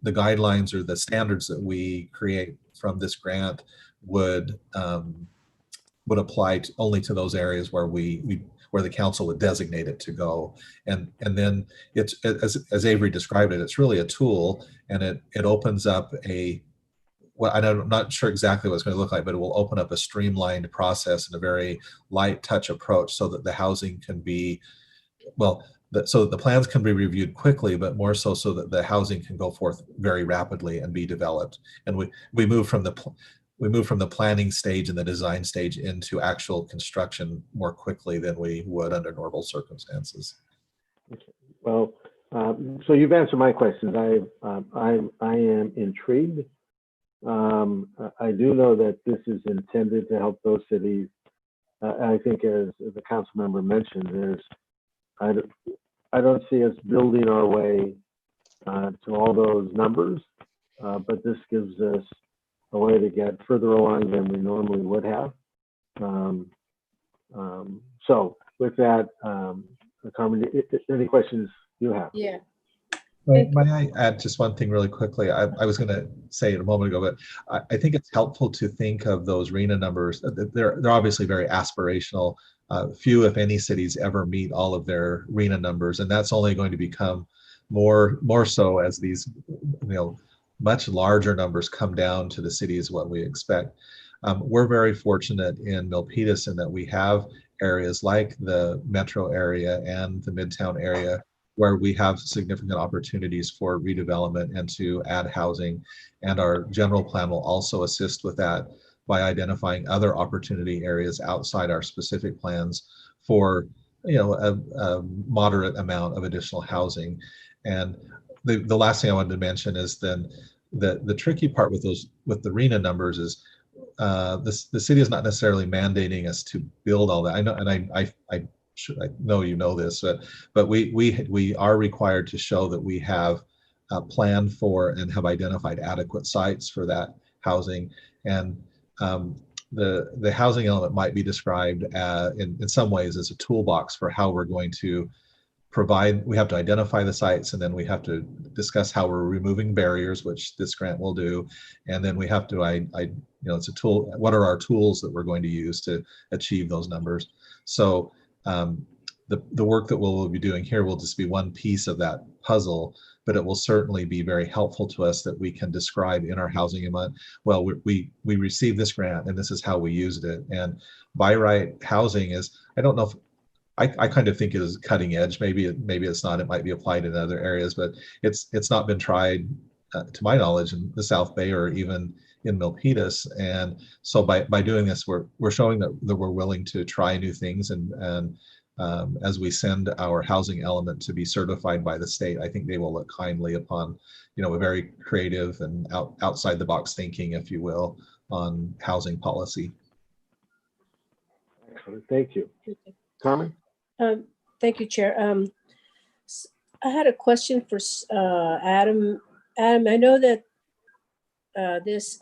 guidelines or the standards that we create from this grant would apply only to those areas where where the council would designate it to go. And then it's, as Avery described it, it's really a tool, and it opens up I'm not sure exactly what it's going to look like, but it will open up a streamlined process and a very light touch approach, so that the housing can be, so that the plans can be reviewed quickly, but more so that the housing can go forth very rapidly and be developed. And we move from the planning stage and the design stage into actual construction more quickly than we would under normal circumstances. okay. Well, so you've answered my questions. I am intrigued. I do know that this is intended to help those cities. I think, as the council member mentioned, I don't see us building our way to all those numbers, but this gives us a way to get further along than we normally would have. So with that, Carmen, any questions you have? Yeah. May I add just one thing really quickly? I was going to say it a moment ago, but I think it's helpful to think of those RHNA numbers. They're obviously very aspirational. Few, if any, cities ever meet all of their RHNA numbers, and that's only going to become more so as these much larger numbers come down to the cities, what we expect. We're very fortunate in Milpitas in that we have areas like the metro area and the Midtown area where we have significant opportunities for redevelopment and to add housing. And our general plan will also assist with that by identifying other opportunity areas outside our specific plans for a moderate amount of additional housing. And the last thing I wanted to mention is then the tricky part with the RHNA numbers is the city is not necessarily mandating us to build all that. I know, and I I know you know this, but we are required to show that we have planned for and have identified adequate sites for that housing. And the housing element might be described in some ways as a toolbox for how we're going to provide. We have to identify the sites, and then we have to discuss how we're removing barriers, which this grant will do. And then we have to, it's a tool. What are our tools that we're going to use to achieve those numbers? So the work that we'll be doing here will just be one piece of that puzzle, but it will certainly be very helpful to us that we can describe in our housing element. Well, we received this grant and this is how we used it. And by right housing is, I don't know if I kind of think it is cutting edge. Maybe it's not. It might be applied in other areas, but it's not been tried, to my knowledge, in the South Bay or even in Milpitas. And so by doing this, we're showing that we're willing to try new things. And as we send our housing element to be certified by the state, I think they will look kindly upon, a very creative and outside the box thinking, if you will, on housing policy. Excellent. Thank you. Carmen? Thank you, Chair. I had a question for Adam. Adam, I know that this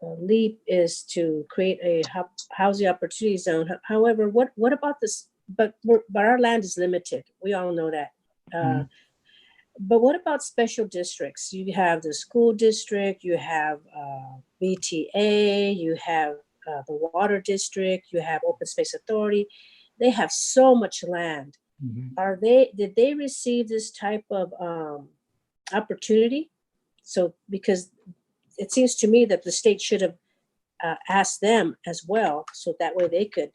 LEAP is to create a housing opportunity zone. However, what about this? But our land is limited. We all know that. But what about special districts? You have the school district, you have BTA, you have the water district, you have open space authority. They have so much land. Did they receive this type of opportunity? So, because it seems to me that the state should have asked them as well, so that way they could,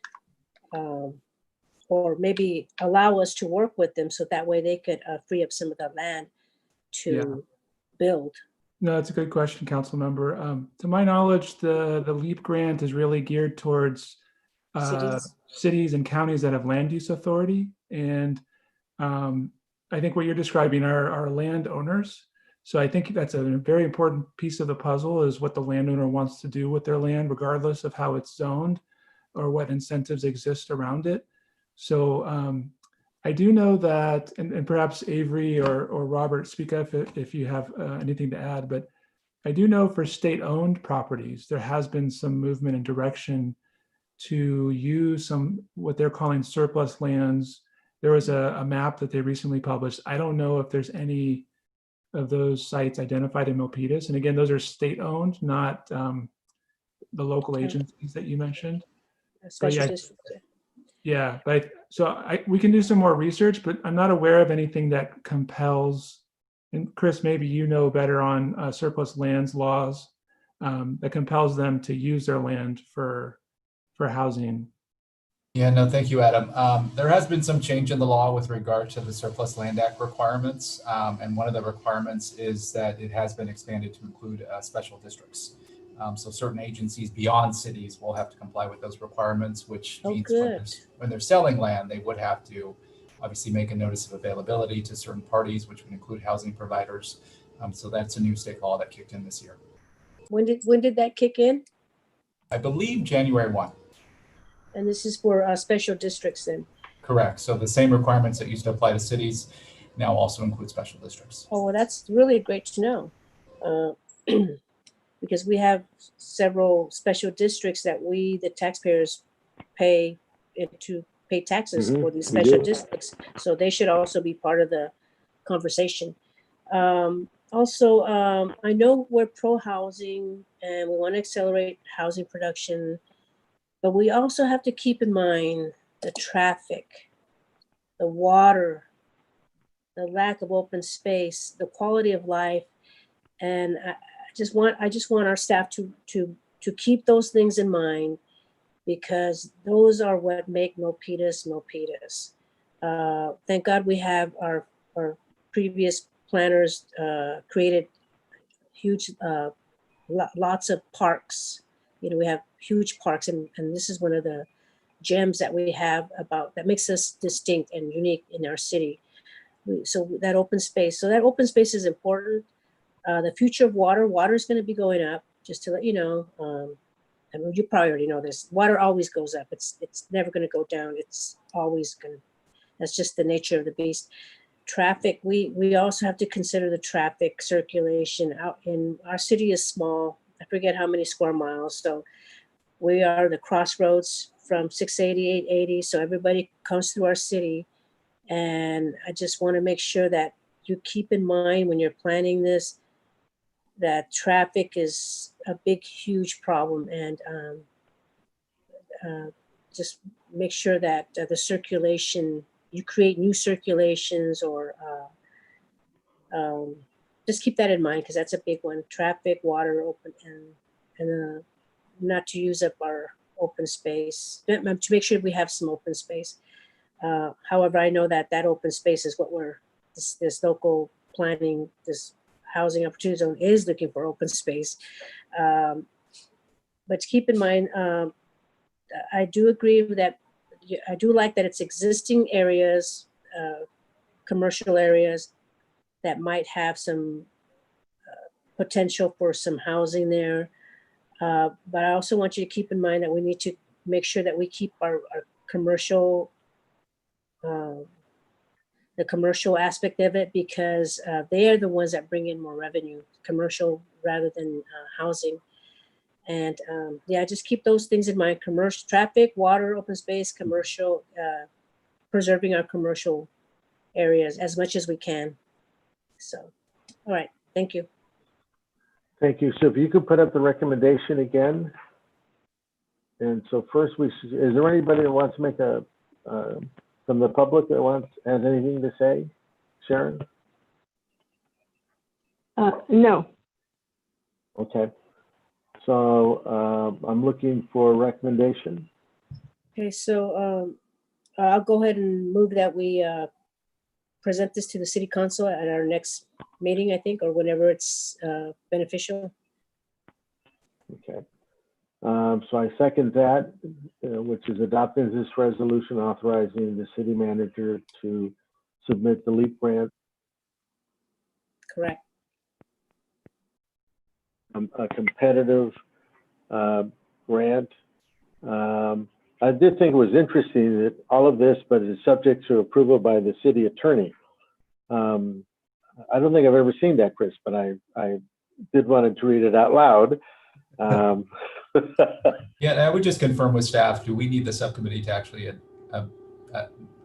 or maybe allow us to work with them, so that way they could free up some of the land to build. No, that's a good question, Council Member. To my knowledge, the LEAP grant is really geared towards cities and counties that have land use authority. And I think what you're describing are landowners. So I think that's a very important piece of the puzzle, is what the landowner wants to do with their land, regardless of how it's zoned or what incentives exist around it. So I do know that, and perhaps Avery or Robert, speak up if you have anything to add, but I do know for state-owned properties, there has been some movement and direction to use some, what they're calling surplus lands. There was a map that they recently published. I don't know if there's any of those sites identified in Milpitas. And again, those are state-owned, not the local agencies that you mentioned. Yeah, but we can do some more research, but I'm not aware of anything that compels, and Chris, maybe you know better on surplus lands laws, that compels them to use their land for housing. Yeah, no, thank you, Adam. There has been some change in the law with regard to the Surplus Land Act requirements. And one of the requirements is that it has been expanded to include special districts. So certain agencies beyond cities will have to comply with those requirements, which means when they're selling land, they would have to obviously make a notice of availability to certain parties, which would include housing providers. So that's a new state law that kicked in this year. When did that kick in? I believe January 1. And this is for special districts then? Correct. So the same requirements that used to apply to cities now also include special districts. Oh, well, that's really great to know. Because we have several special districts that we, the taxpayers, pay taxes for these special districts. So they should also be part of the conversation. Also, I know we're pro-housing and we want to accelerate housing production, but we also have to keep in mind the traffic, the water, the lack of open space, the quality of life. And I just want our staff to keep those things in mind, because those are what make Milpitas Milpitas. Thank God we have our previous planners created huge lots of parks. We have huge parks, and this is one of the gems that we have that makes us distinct and unique in our city. So that open space is important. The future of water is going to be going up, just to let you know. I mean, you probably already know this. Water always goes up. It's never going to go down. It's always going to. That's just the nature of the beast. Traffic. We also have to consider the traffic circulation out in our city is small. I forget how many square miles. So we are the crossroads from 680, 880. So everybody comes through our city, and I just want to make sure that you keep in mind when you're planning this that traffic is a big, huge problem, and just make sure that the circulation, you create new circulations, or just keep that in mind, because that's a big one. Traffic, water, open, and not to use up our open space, to make sure we have some open space. However, I know that open space is what this local planning, this housing opportunity zone is looking for open space. But keep in mind, I do agree with that. I do like that it's existing areas, commercial areas that might have some potential for some housing there. But I also want you to keep in mind that we need to make sure that we keep our commercial, the commercial aspect of it, because they are the ones that bring in more revenue, commercial rather than housing. And yeah, just keep those things in mind: commercial, traffic, water, open space, commercial, preserving our commercial areas as much as we can. So, all right, thank you. Thank you. So if you could put up the recommendation again. And so first, is there anybody that wants to make from the public that has anything to say? Sharon? No. Okay. So I'm looking for a recommendation. Okay, so I'll go ahead and move that we present this to the city council at our next meeting, I think, or whenever it's beneficial. Okay. So I second that, which is adopting this resolution authorizing the city manager to submit the LEAP grant, Correct. a competitive grant. I did think it was interesting that all of this, but it's subject to approval by the city attorney. I don't think I've ever seen that, Chris, but I did want to read it out loud. Yeah, I would just confirm with staff, do we need the subcommittee to actually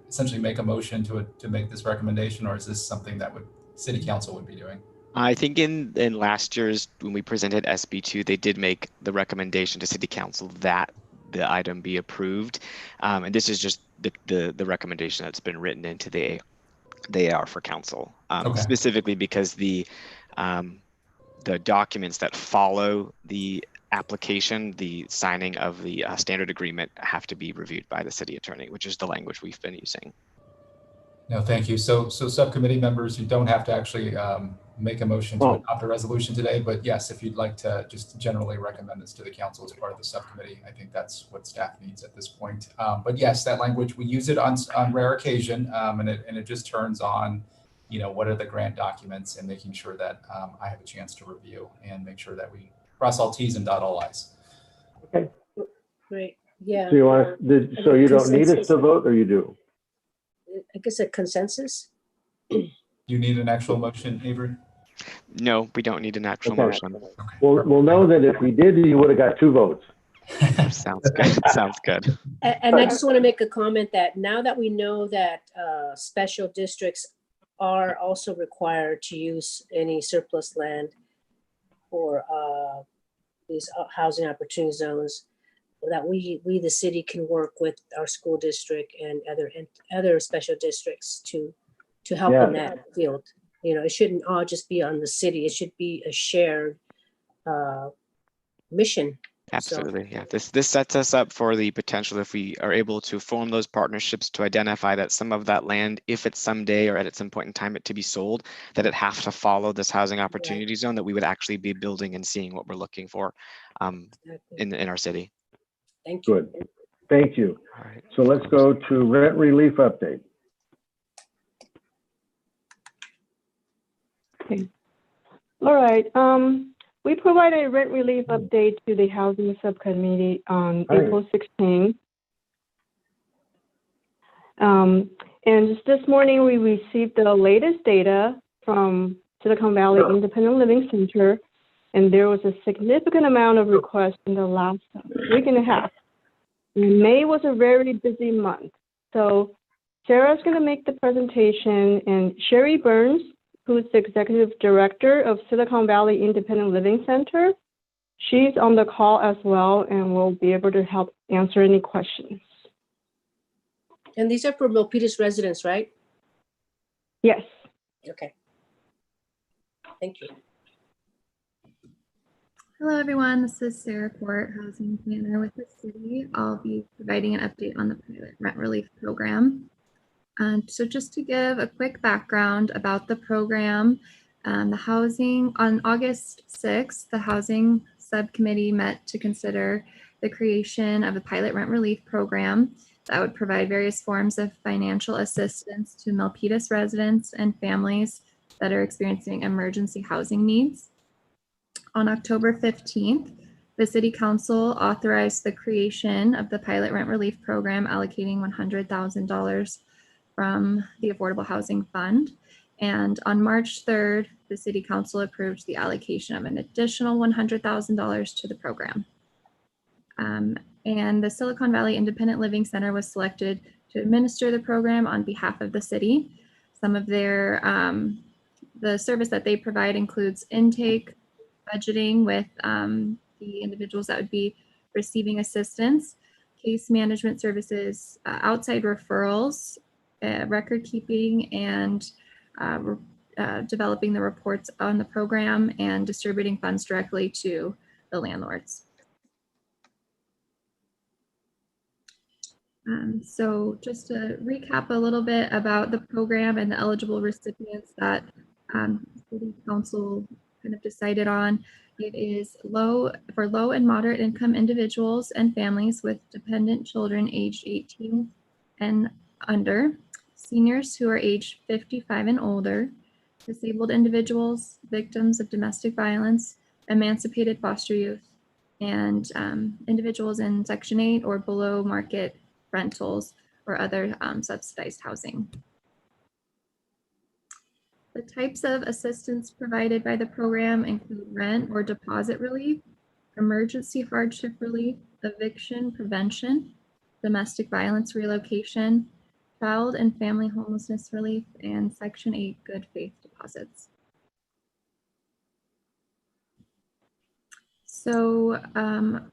essentially make a motion to make this recommendation, or is this something that city council would be doing? I think in last year's, when we presented SB2, they did make the recommendation to city council that the item be approved. And this is just the recommendation that's been written into the AR for council, Okay. specifically because the documents that follow the application, the signing of the standard agreement, have to be reviewed by the city attorney, which is the language we've been using. No, thank you. So subcommittee members, you don't have to actually make a motion to adopt a resolution today, but yes, if you'd like to just generally recommend this to the council as part of the subcommittee, I think that's what staff needs at this point. But yes, that language, we use it on rare occasion, and it just turns on, what are the grant documents, and making sure that I have a chance to review and make sure that we cross all T's and dot all I's. Okay. Great. Yeah. So you don't need us to vote, or you do? I guess a consensus. You need an actual motion, Avery? No, we don't need an actual Okay. motion. Okay. We'll know that if we did, you would have got 2 votes. Sounds good. Sounds good. And I just want to make a comment that now that we know that special districts are also required to use any surplus land for these housing opportunity zones, that we the city can work with our school district and other special districts to help in that field. It shouldn't all just be on the city. It should be a shared mission. Absolutely. Yeah. This sets us up for the potential, if we are able to form those partnerships, to identify that some of that land, if it's someday or at some point in time it to be sold, that it have to follow this housing opportunity zone, that we would actually be building and seeing what we're looking for in our city. Thank you. Good. Thank you. All right. So let's go to rent relief update. Okay. All right. We provided a rent relief update to the Housing Subcommittee on April 16th. And just this morning, we received the latest data from Silicon Valley Independent Living Center, and there was a significant amount of requests in the last week and a half. May was a very busy month. So Sarah's going to make the presentation, and Sherry Burns, who's the Executive Director of Silicon Valley Independent Living Center, she's on the call as well and will be able to help answer any questions. And these are for Milpitas residents, right? Yes. Okay. Thank you. Hello, everyone. This is Sarah Port, housing planner with the city. I'll be providing an update on the pilot rent relief program. So just to give a quick background about the program, on August 6th, the Housing Subcommittee met to consider the creation of a pilot rent relief program that would provide various forms of financial assistance to Milpitas residents and families that are experiencing emergency housing needs. On October 15th, the City Council authorized the creation of the pilot rent relief program, allocating $100,000 from the Affordable Housing Fund. And on March 3rd, the City Council approved the allocation of an additional $100,000 to the program. And the Silicon Valley Independent Living Center was selected to administer the program on behalf of the city. Some of their, the service that they provide includes intake, budgeting with the individuals that would be receiving assistance, case management services, outside referrals, record keeping, and developing the reports on the program and distributing funds directly to the landlords. So just to recap a little bit about the program and the eligible recipients that City Council kind of decided on. It is for low and moderate income individuals and families with dependent children aged 18 and under, seniors who are aged 55 and older, disabled individuals, victims of domestic violence, emancipated foster youth, and individuals in Section 8 or below market rentals or other subsidized housing. The types of assistance provided by the program include rent or deposit relief, emergency hardship relief, eviction prevention, domestic violence relocation, child and family homelessness relief, and Section 8 good faith deposits. So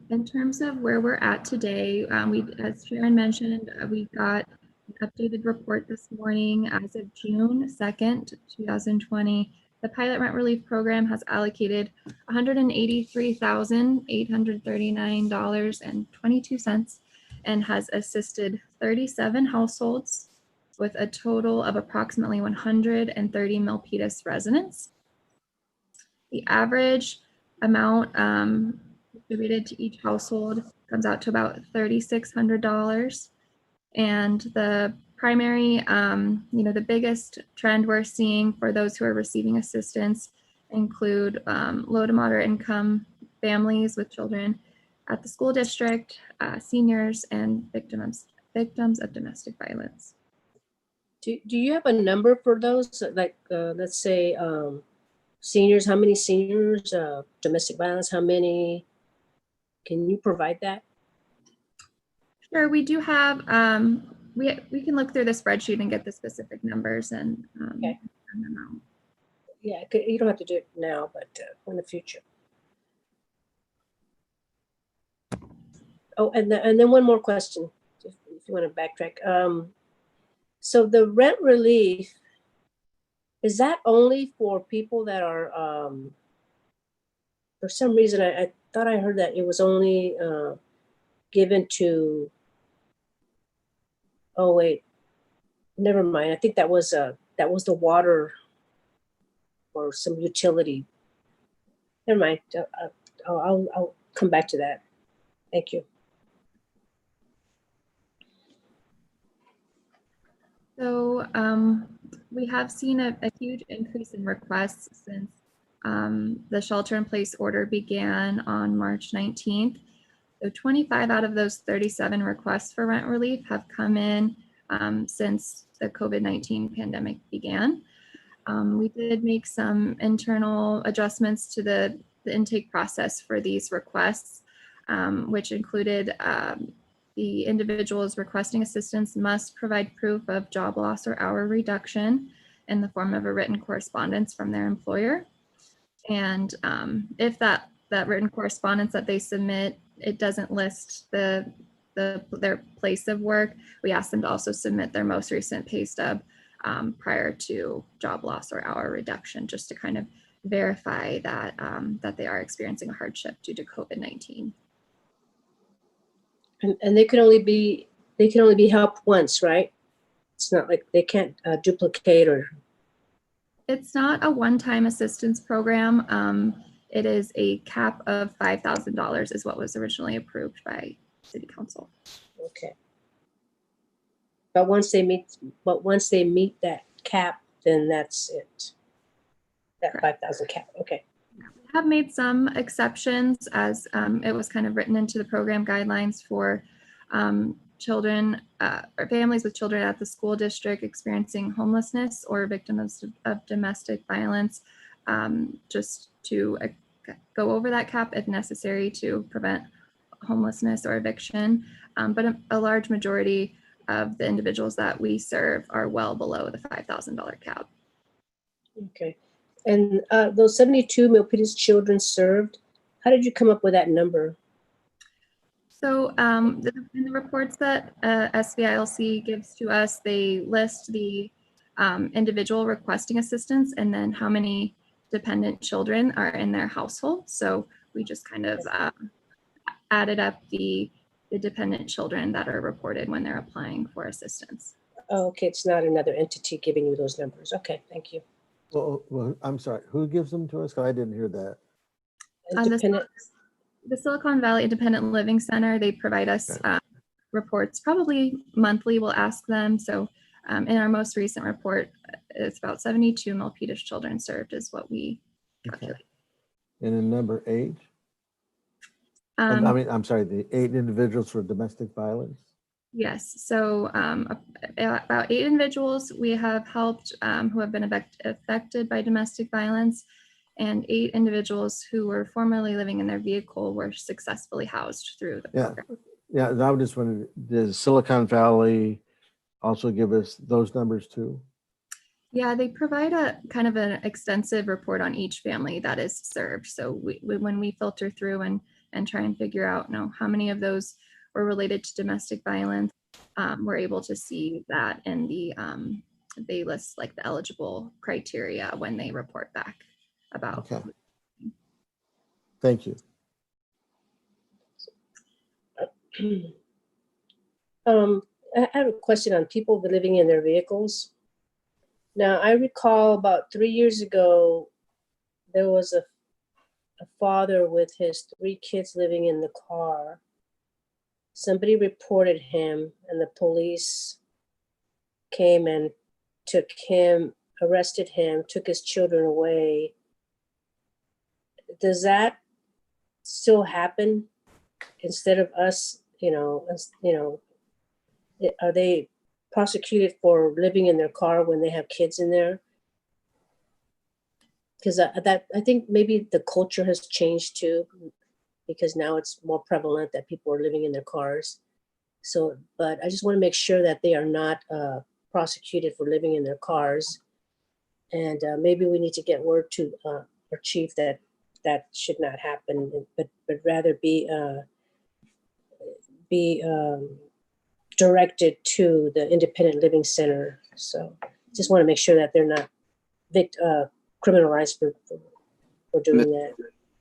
in terms of where we're at today, as Sharon mentioned, we got an updated report this morning. As of June 2nd, 2020, the pilot rent relief program has allocated $183,839.22 and has assisted 37 households with a total of approximately 130 Milpitas residents. The average amount distributed to each household comes out to about $3,600. And the primary, the biggest trend we're seeing for those who are receiving assistance include low to moderate income families with children at the school district, seniors, and victims of domestic violence. Do you have a number for those? Like, let's say, seniors, how many seniors, domestic violence, how many? Can you provide that? Sure, we do have, we can look through the spreadsheet and get the specific numbers and Okay. send them out. Yeah, you don't have to do it now, but in the future. Oh, and then one more question, if you want to backtrack. So the rent relief, is that only for people that are, for some reason, I thought I heard that it was only given to, oh wait, never mind. I think that was the water or some utility. Never mind. I'll come back to that. Thank you. So we have seen a huge increase in requests since The shelter-in-place order began on March 19th. So 25 out of those 37 requests for rent relief have come in since the COVID-19 pandemic began. We did make some internal adjustments to the intake process for these requests, which included the individuals requesting assistance must provide proof of job loss or hour reduction in the form of a written correspondence from their employer. And if that written correspondence that they submit, it doesn't list their place of work, we ask them to also submit their most recent pay stub prior to job loss or hour reduction, just to kind of verify that that they are experiencing a hardship due to COVID-19. And they can only be helped once, right? It's not like they can't duplicate or. It's not a one-time assistance program. It is a cap of $5,000 is what was originally approved by City Council. Okay. But once they meet that cap, then that's it. That 5,000 cap. Okay. We have made some exceptions as it was kind of written into the program guidelines for children or families with children at the school district experiencing homelessness or victims of domestic violence, just to go over that cap if necessary to prevent homelessness or eviction. But a large majority of the individuals that we serve are well below the $5,000 cap. Okay. And those 72 Milpitas children served, how did you come up with that number? So in the reports that SVILC gives to us, they list the individual requesting assistance and then how many dependent children are in their household. So we just kind of added up the dependent children that are reported when they're applying for assistance. Oh, okay, it's not another entity giving you those numbers. Okay, thank you. Well, I'm sorry, who gives them to us? 'Cause I didn't hear that. Independent. The Silicon Valley Independent Living Center, they provide us reports probably monthly. We'll ask them. So in our most recent report, it's about 72 Milpitas children served is what we calculate. And in number 8? I'm sorry, the 8 individuals for domestic violence? Yes, so about 8 individuals we have helped who have been affected by domestic violence, and 8 individuals who were formerly living in their vehicle were successfully housed through the program. Yeah, I was just wondering, does Silicon Valley also give us those numbers too? Yeah, they provide a kind of an extensive report on each family that is served. So when we filter through and try and figure out how many of those were related to domestic violence, we're able to see that in the, they list like the eligible criteria when they report back about. Okay. Thank you. I have a question on people living in their vehicles. Now, I recall about 3 years ago, there was a father with his 3 kids living in the car. Somebody reported him and the police came and took him, arrested him, took his children away. Does that still happen instead of us, are they prosecuted for living in their car when they have kids in there? Because I think maybe the culture has changed too, because now it's more prevalent that people are living in their cars. So, but I just want to make sure that they are not prosecuted for living in their cars. And maybe we need to get word to our chief that that should not happen, but rather be directed to the Independent Living Center. So just want to make sure that they're not criminalized for doing that.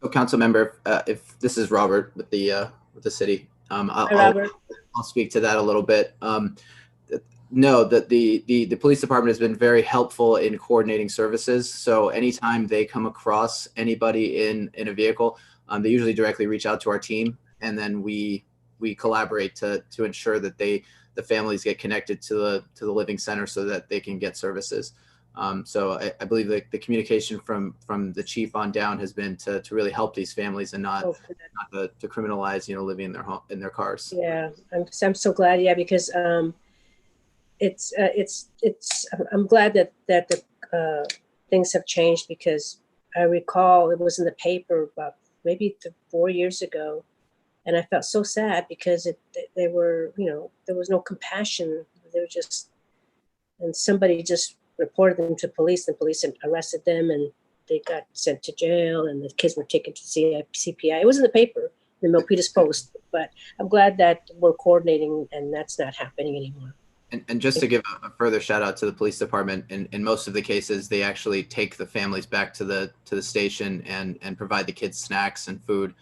So, council member, if this is Robert with the city, Robert. I'll speak to that a little bit. No, the police department has been very helpful in coordinating services. So anytime they come across anybody in a vehicle, they usually directly reach out to our team, and then we collaborate to ensure that the families get connected to the living center so that they can get services. So I believe that the communication from the chief on down has been to really help these families and not to criminalize, living in their home, in their cars. Yeah, I'm so glad. Yeah, because I'm glad that the things have changed, because I recall it was in the paper about maybe 4 years ago, and I felt so sad because they were, there was no compassion. They were just, and somebody just reported them to police, and police arrested them, and they got sent to jail, and the kids were taken to CPI. It was in the paper, the Milpitas Post, but I'm glad that we're coordinating and that's not happening anymore. And just to give a further shout out to the police department, in most of the cases, they actually take the families back to the station and provide the kids snacks and food.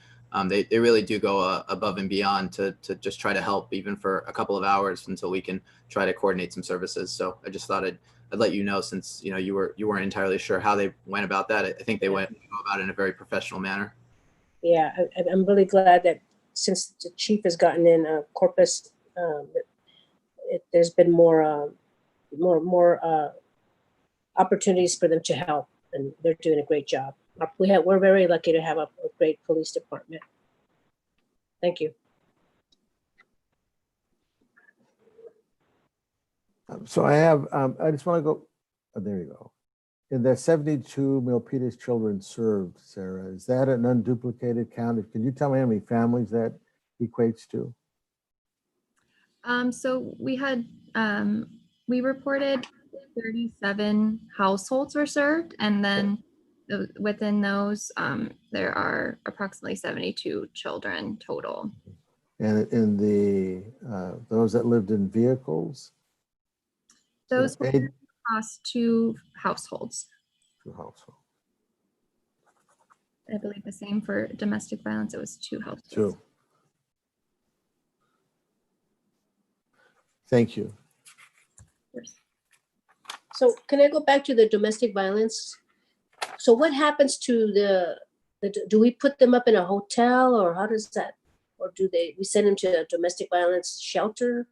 They really do go above and beyond to just try to help, even for a couple of hours, until we can try to coordinate some services. So I just thought I'd let you know, since you weren't entirely sure how they went about that. I think they went about it in a very professional manner. Yeah, I'm really glad that since the chief has gotten in Corpus, there's been more opportunities for them to help, and they're doing a great job. We're very lucky to have a great police department. Thank you. So I just want to go, there you go. In the 72 Milpitas children served, Sarah, is that an unduplicated count? Can you tell me how many families that equates to? So we had, we reported 37 households were served, and then within those, there are approximately 72 children total. And in the those that lived in vehicles? Those were across 2 households. 2 households. I believe the same for domestic violence, it was 2 households. 2. Thank you. So can I go back to the domestic violence? So what happens to do we put them up in a hotel, or how does that, or we send them to a domestic violence shelter?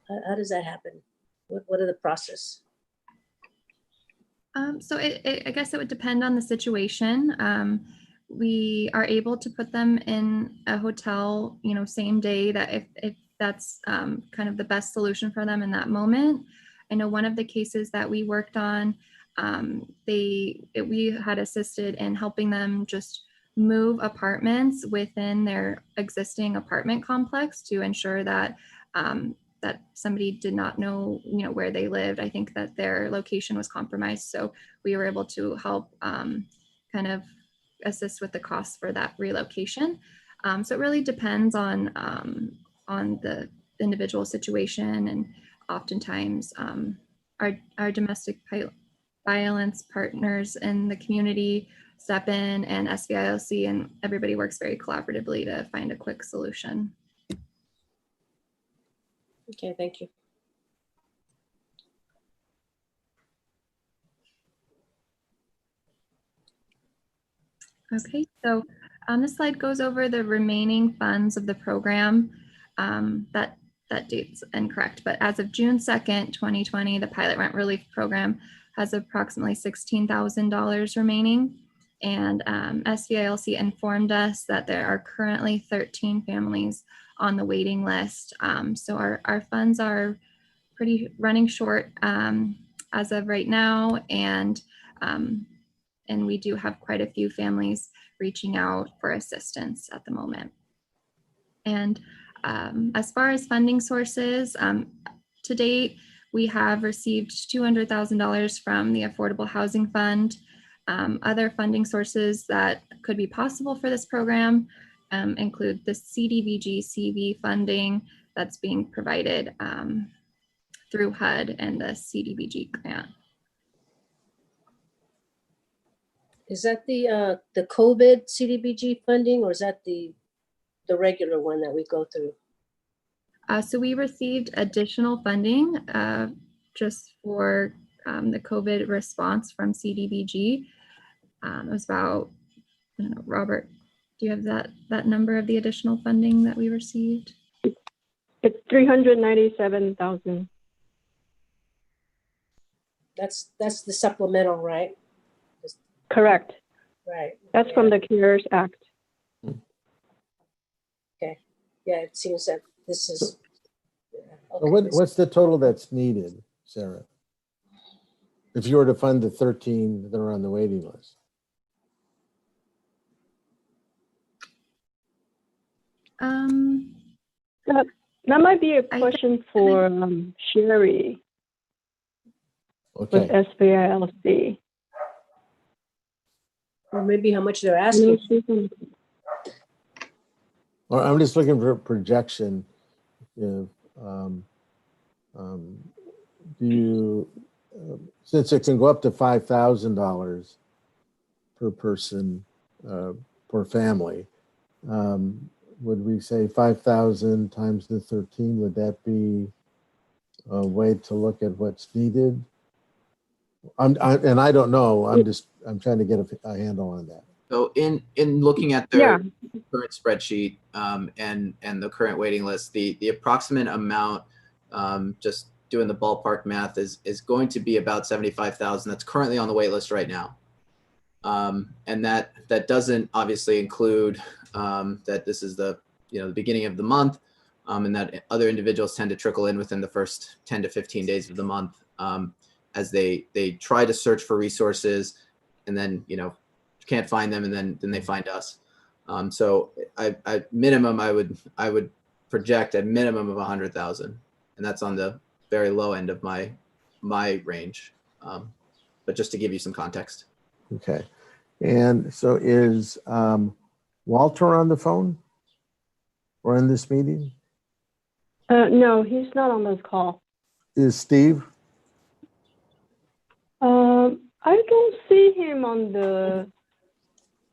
How does that happen? What are the process? So I guess it would depend on the situation. We are able to put them in a hotel, same day, that if that's kind of the best solution for them in that moment. I know one of the cases that we worked on, we had assisted in helping them just move apartments within their existing apartment complex to ensure that that somebody did not know, where they lived. I think that their location was compromised. So we were able to help kind of assist with the costs for that relocation. So it really depends on the individual situation, and oftentimes our domestic violence partners in the community step in, and SVILC, and everybody works very collaboratively to find a quick solution. Okay, thank you. Okay, so this slide goes over the remaining funds of the program. That date's incorrect, but as of June 2nd, 2020, the Pilot Rent Relief Program has approximately $16,000 remaining. And SVILC informed us that there are currently 13 families on the waiting list. So our funds are running short as of right now, and we do have quite a few families reaching out for assistance at the moment. And as far as funding sources, to date, we have received $200,000 from the Affordable Housing Fund. Other funding sources that could be possible for this program include the CDBG CV funding that's being provided through HUD and the CDBG grant. Is that the COVID CDBG funding, or is that the regular one that we go through? So we received additional funding just for the COVID response from CDBG. It was about, I don't know, Robert, do you have that number of the additional funding that we received? It's $397,000. That's the supplemental, right? Correct. Right. That's from the CARES Act. Yeah, it seems that this is. yeah, So okay, what's the total that's needed, Sarah? If you were to fund the 13 that are on the waiting list? That might be a I question for Sherry with Okay, SBILC. or maybe how much they're I know asking. she's on- or I'm just looking for a projection. If, do you, since it can go up to $5,000 per person, per family, would we say 5,000 times the 13? Would that be a way to look at what's needed? And I don't know. I'm trying to get a handle on that. So in looking at Yeah. their current spreadsheet and the current waiting list, the approximate amount, just doing the ballpark math, is going to be about 75,000. That's currently on the wait list right now. And that doesn't obviously include that this is the beginning of the month, and that other individuals tend to trickle in within the first 10 to 15 days of the month, as they try to search for resources, and then can't find them, and then they find us. So I minimum I would project a minimum of 100,000, and that's on the very low end of my range. But just to give you some context. Okay. And so is Walter on the phone or in this meeting? No, he's not on this call. Is Steve? I don't see him on the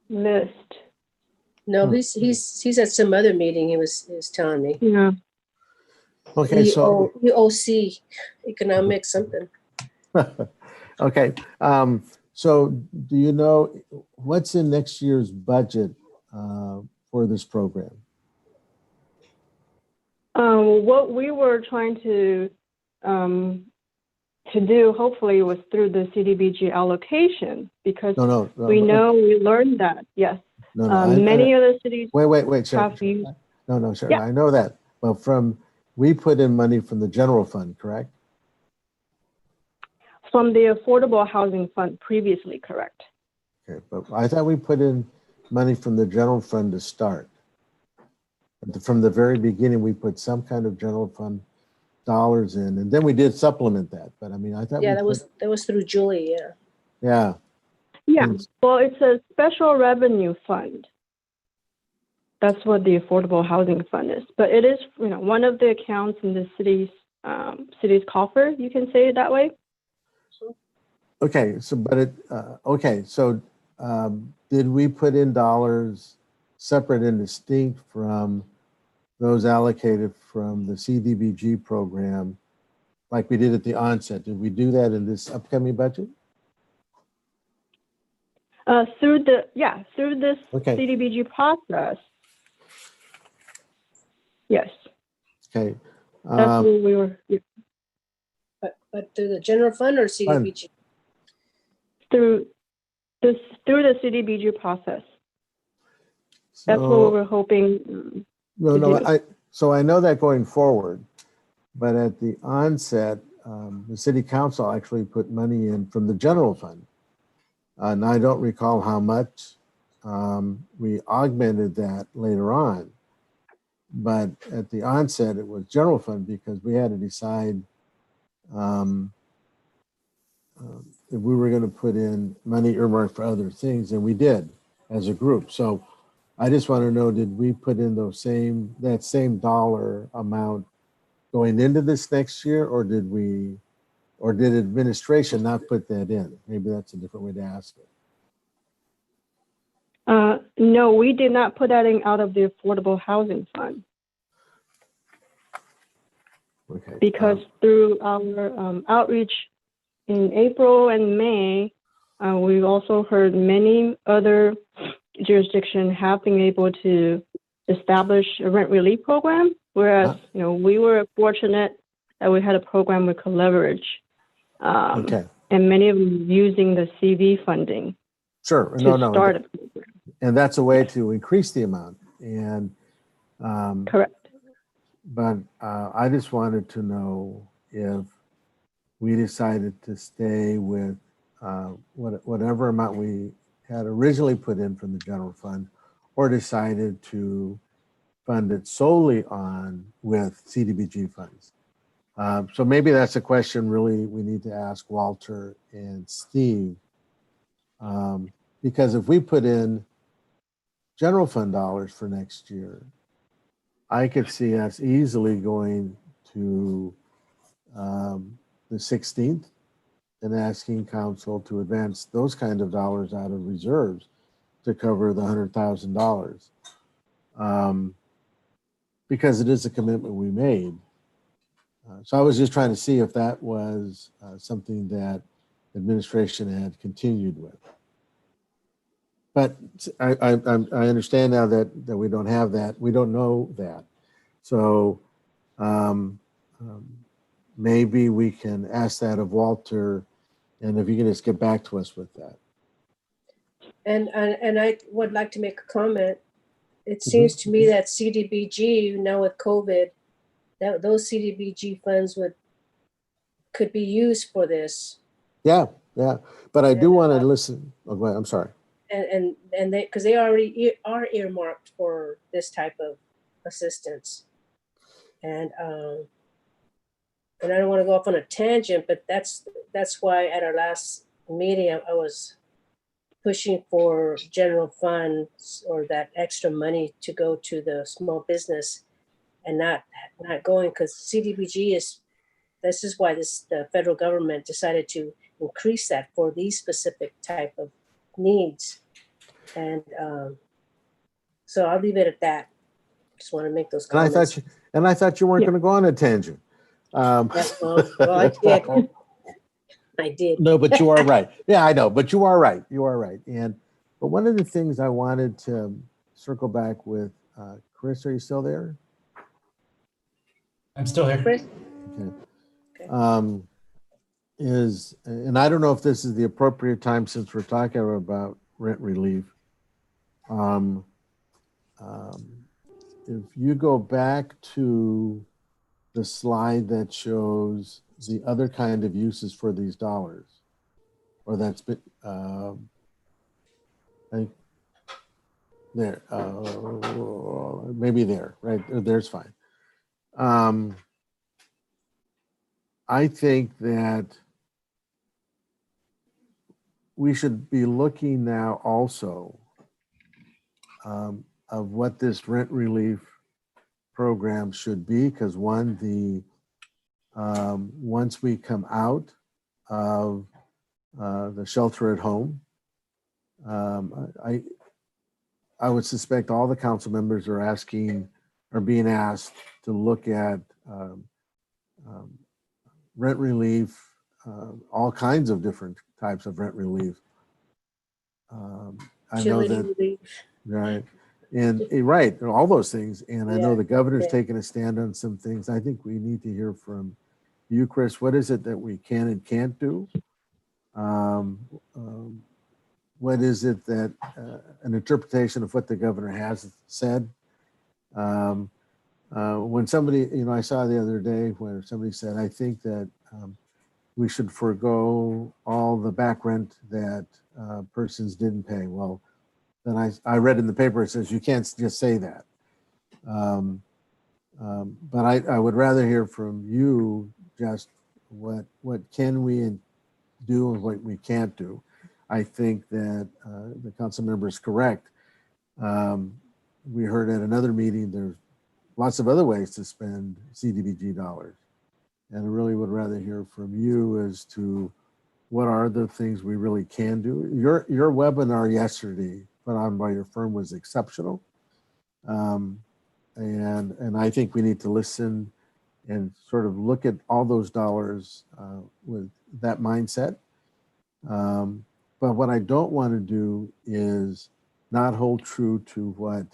list. No, he's at some other meeting. He was telling me. Yeah. Okay, so EOC, economic something. okay. So do you know what's in next year's budget for this program? What we were trying to do, hopefully, was through the CDBG allocation, because No. we learned that, yes. No. Many other cities Wait, sure. have used. No, sure. Yeah. I know that. Well, we put in money from the general fund, correct? From the Affordable Housing Fund previously, correct. Okay, but I thought we put in money from the general fund to start. From the very beginning, we put some kind of general fund dollars in, and then we did supplement that. But I mean, I thought Yeah, that was through Julie. Yeah. Yeah. Yeah, well, it's a special revenue fund. That's what the Affordable Housing Fund is. But it is, one of the accounts in the city's coffer. You can say it that way. Okay, so did we put in dollars separate and distinct from those allocated from the CDBG program, like we did at the onset? Did we do that in this upcoming budget? Through this Okay. CDBG process. Yes. Okay. That's where we were. Yeah. But through the general fund or CDBG? Through the CDBG process. That's what we were hoping. So I know that going forward, but at the onset, the city council actually put money in from the general fund. And I don't recall how much. We augmented that later on. But at the onset, it was general fund because we had to decide if we were going to put in money earmarked for other things, and we did as a group. So I just want to know, did we put in that same dollar amount going into this next year, or did administration not put that in? Maybe that's a different way to ask it. No, we did not put that in out of the Affordable Housing Fund. Okay. Because through our outreach in April and May, we've also heard many other jurisdictions have been able to establish a rent relief program, whereas we were fortunate that we had a program we could leverage. Okay. and many of them using the CV funding Sure, to no, start a program. and that's a way to increase the amount. And Correct. but I just wanted to know if we decided to stay with whatever amount we had originally put in from the general fund, or decided to fund it solely with CDBG funds. So maybe that's a question really we need to ask Walter and Steve. Because if we put in general fund dollars for next year, I could see us easily going to the 16th and asking council to advance those kind of dollars out of reserves to cover the $100,000. Because it is a commitment we made. So I was just trying to see if that was something that administration had continued with. But I understand now that we don't have that. We don't know that. So maybe we can ask that of Walter, and if you can just get back to us with that. And I would like to make a comment. It seems to me that CDBG, now with COVID, that those CDBG funds could be used for this. Yeah. But I do want to listen. Oh, go ahead. I'm sorry. And they, because they already are earmarked for this type of assistance. And I don't want to go off on a tangent, but that's why at our last meeting I was pushing for general funds or that extra money to go to the small business and not going, because CDBG this is why the federal government decided to increase that for these specific type of needs. And so I'll leave it at that. Just want to make those comments. And I thought you weren't going to go on a tangent. Well, I did. I did. No, but you are right. Yeah, I know, but you are right. You are right. But one of the things I wanted to circle back with, Chris, are you still there? I'm still here. Chris? Okay. And I don't know if this is the appropriate time since we're talking about rent relief. If you go back to the slide that shows the other kind of uses for these dollars, or that's been, I think there, maybe there, right? There's fine. I think that we should be looking now also of what this rent relief program should be, because one, once we come out of the shelter at home, I would suspect all the council members are being asked to look at rent relief, all kinds of different types of rent relief. I know that, relief. right. And right, all those things. And I know the governor's yeah. taking a stand on some things. I think we need to hear from you, Chris. What is it that we can and can't do? What is it that an interpretation of what the governor has said? When somebody, I saw the other day where somebody said, I think that we should forego all the back rent that persons didn't pay. Well, then I read in the paper, it says you can't just say that. But I would rather hear from you just what can we do and what we can't do. I think that the council member is correct. We heard at another meeting, there's lots of other ways to spend CDBG dollars. And I really would rather hear from you as to what are the things we really can do. Your webinar yesterday put on by your firm was exceptional. And I think we need to listen and sort of look at all those dollars with that mindset. But what I don't want to do is not hold true to what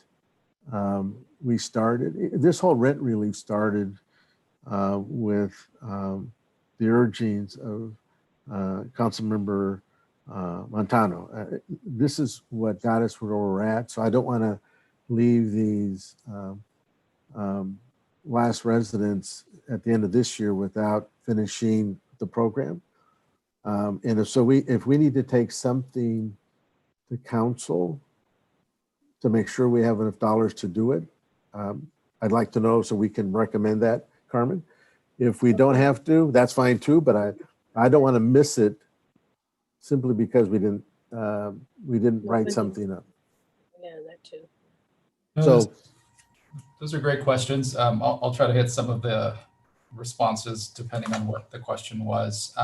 we started. This whole rent relief started with the urgings of Councilmember Montano. This is what got us where we're at. So I don't want to leave these last residents at the end of this year without finishing the program. And if we need to take something to council to make sure we have enough dollars to do it, I'd like to know so we can recommend that, Carmen. If we don't have to, that's fine too, but I don't want to miss it simply because we didn't write something up. Yeah, that too. So Those are great questions. I'll try to hit some of the responses depending on what the question was.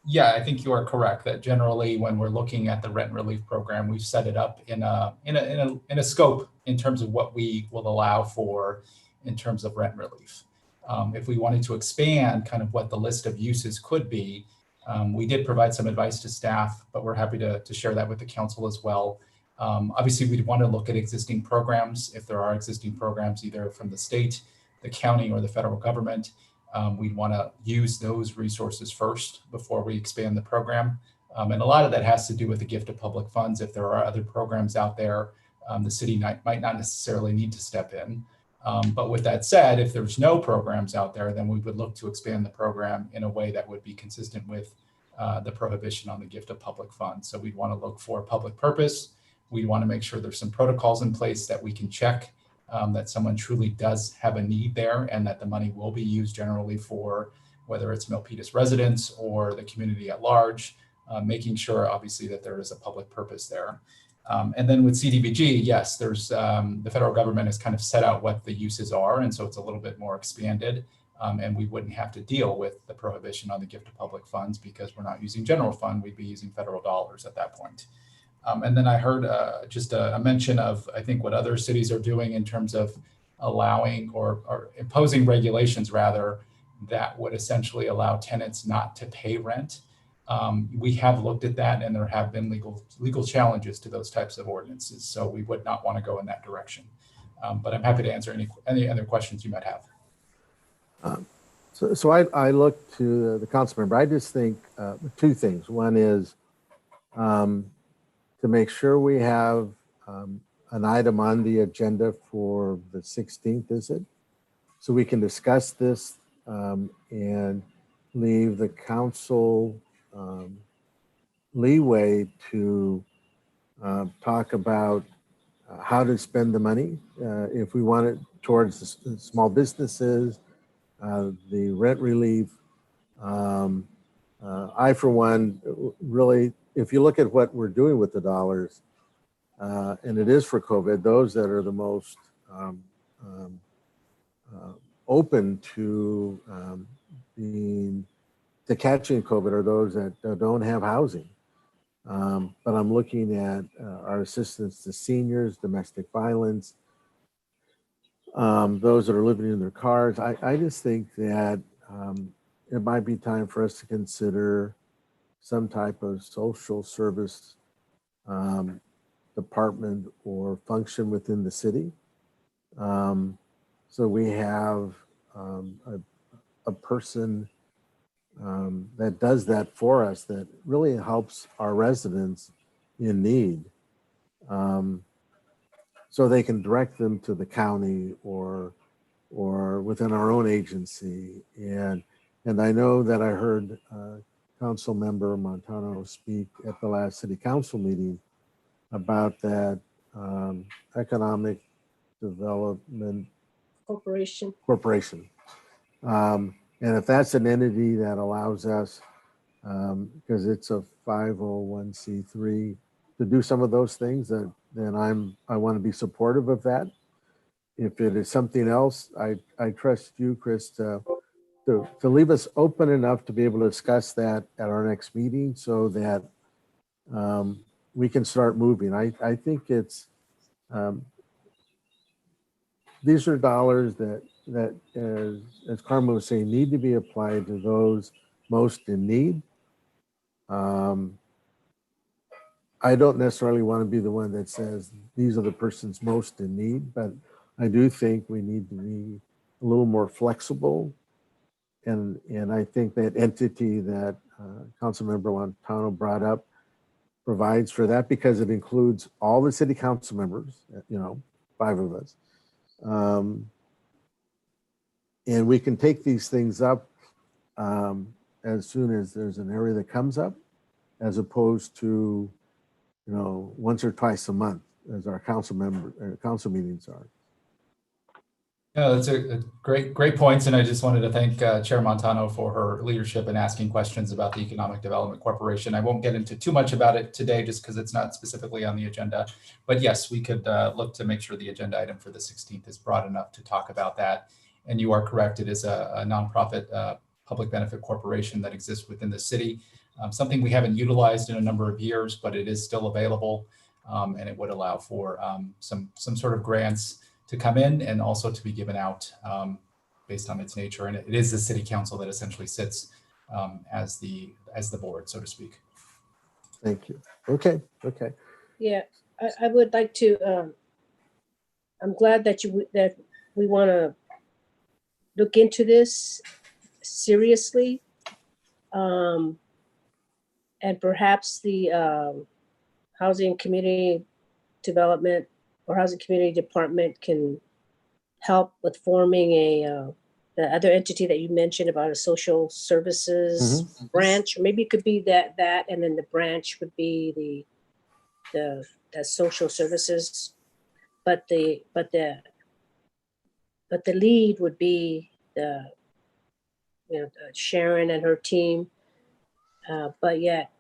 Yeah, I think you are correct that generally when we're looking at the rent relief program, we've set it up in a scope in terms of what we will allow for in terms of rent relief. If we wanted to expand kind of what the list of uses could be, we did provide some advice to staff, but we're happy to share that with the council as well. Obviously, we'd want to look at existing programs. If there are existing programs, either from the state, the county, or the federal government, we'd want to use those resources first before we expand the program. And a lot of that has to do with the gift of public funds. If there are other programs out there, the city might not necessarily need to step in. But with that said, if there's no programs out there, then we would look to expand the program in a way that would be consistent with the prohibition on the gift of public funds. So we'd want to look for public purpose. We want to make sure there's some protocols in place that we can check that someone truly does have a need there and that the money will be used generally for whether it's Milpitas residents or the community at large, making sure obviously that there is a public purpose there. And then with CDBG, yes, there's the federal government has kind of set out what the uses are. And so it's a little bit more expanded and we wouldn't have to deal with the prohibition on the gift of public funds because we're not using general fund, we'd be using federal dollars at that point. And then I heard just a mention of, I think, what other cities are doing in terms of allowing or imposing regulations, rather, that would essentially allow tenants not to pay rent. We have looked at that, and there have been legal challenges to those types of ordinances. So we would not want to go in that direction. But I'm happy to answer any other questions you might have. So I look to the council member. I just think two things. One is to make sure we have an item on the agenda for the 16th, is it? So we can discuss this and leave the council leeway to talk about how to spend the money. If we want it towards the small businesses, the rent relief. I, for one, really, if you look at what we're doing with the dollars, and it is for COVID, those that are the most open to catching COVID are those that don't have housing. But I'm looking at our assistance to seniors, domestic violence, those that are living in their cars. I just think that it might be time for us to consider some type of social service department or function within the city. So we have a person that does that for us that really helps our residents in need. So they can direct them to the county or within our own agency. And I know that I heard Council Member Montano speak at the last City Council meeting about that Economic Development Corporation. And if that's an entity that allows us, because it's a 501c3, to do some of those things, then I want to be supportive of that. If it is something else, I trust you, Chris, to leave us open enough to be able to discuss that at our next meeting so that we can start moving. I think it's, these are dollars that as Carmen was saying, need to be applied to those most in need. I don't necessarily want to be the one that says these are the persons most in need, but I do think we need to be a little more flexible. And I think that entity that Councilmember Montano brought up provides for that because it includes all the city council members, 5 of us. And we can take these things up as soon as there's an area that comes up, as opposed to, once or twice a month as our council meetings are. Yeah, that's a great points. And I just wanted to thank Chair Montano for her leadership in asking questions about the Economic Development Corporation. I won't get into too much about it today just because it's not specifically on the agenda. But yes, we could look to make sure the agenda item for the 16th is broad enough to talk about that. And you are correct, it is a nonprofit public benefit corporation that exists within the city. Something we haven't utilized in a number of years, but it is still available. And it would allow for some sort of grants to come in and also to be given out based on its nature. And it is the city council that essentially sits as the board, so to speak. Thank you. Okay. Yeah, I would like to, I'm glad that we want to look into this seriously. And perhaps the Housing Community Development or Housing Community Department can help with forming the other entity that you mentioned about a social services branch, or maybe it could be that, and then the branch would be the social services, but the lead would be the Sharon and her team, but yet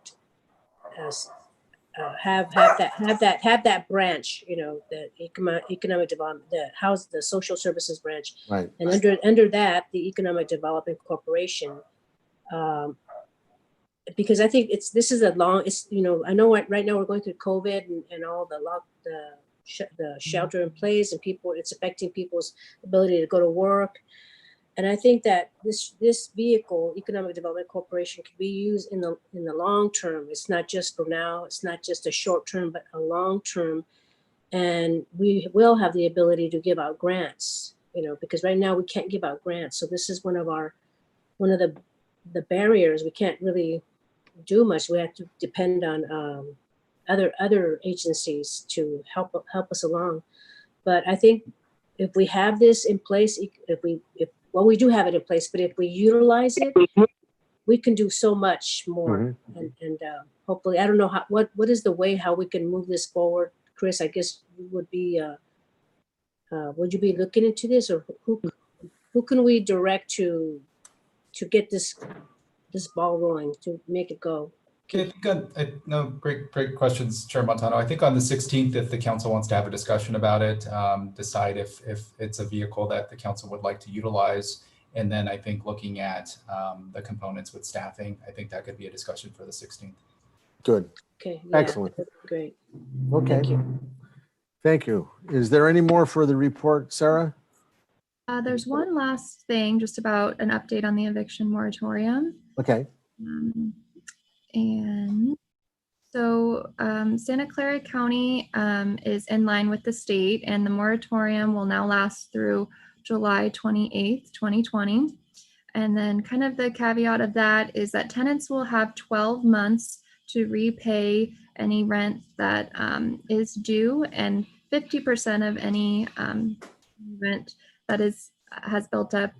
have that branch, the economic development, the social services branch, Right. and under that, the Economic Development Corporation, because I think this is I know right now we're going through COVID and all the shelter in place, and it's affecting people's ability to go to work. And I think that this vehicle, Economic Development Corporation, can be used in the long term. It's not just for now. It's not just a short term, but a long term. And we will have the ability to give out grants, because right now we can't give out grants. So this is one of the barriers. We can't really do much. We have to depend on other agencies to help us along. But I think if we have this in place, well, we do have it in place, but if we utilize it, we can do so much more. And hopefully, I don't know what is the way how we can move this forward. Chris, I guess would you be looking into this, or who can we direct to get this ball rolling, to make it go? No, great questions, Chair Montano. I think on the 16th, if the council wants to have a discussion about it, decide if it's a vehicle that the council would like to utilize. And then I think looking at the components with staffing, I think that could be a discussion for the 16th. Good. Okay. Yeah, Excellent. Great. Okay. Thank you. Is there any more for the report, Sarah? There's one last thing, just about an update on the eviction moratorium. Okay. And so Santa Clara County is in line with the state, and the moratorium will now last through July 28th, 2020. And then kind of the caveat of that is that tenants will have 12 months to repay any rent that is due, and 50% of any rent that has built up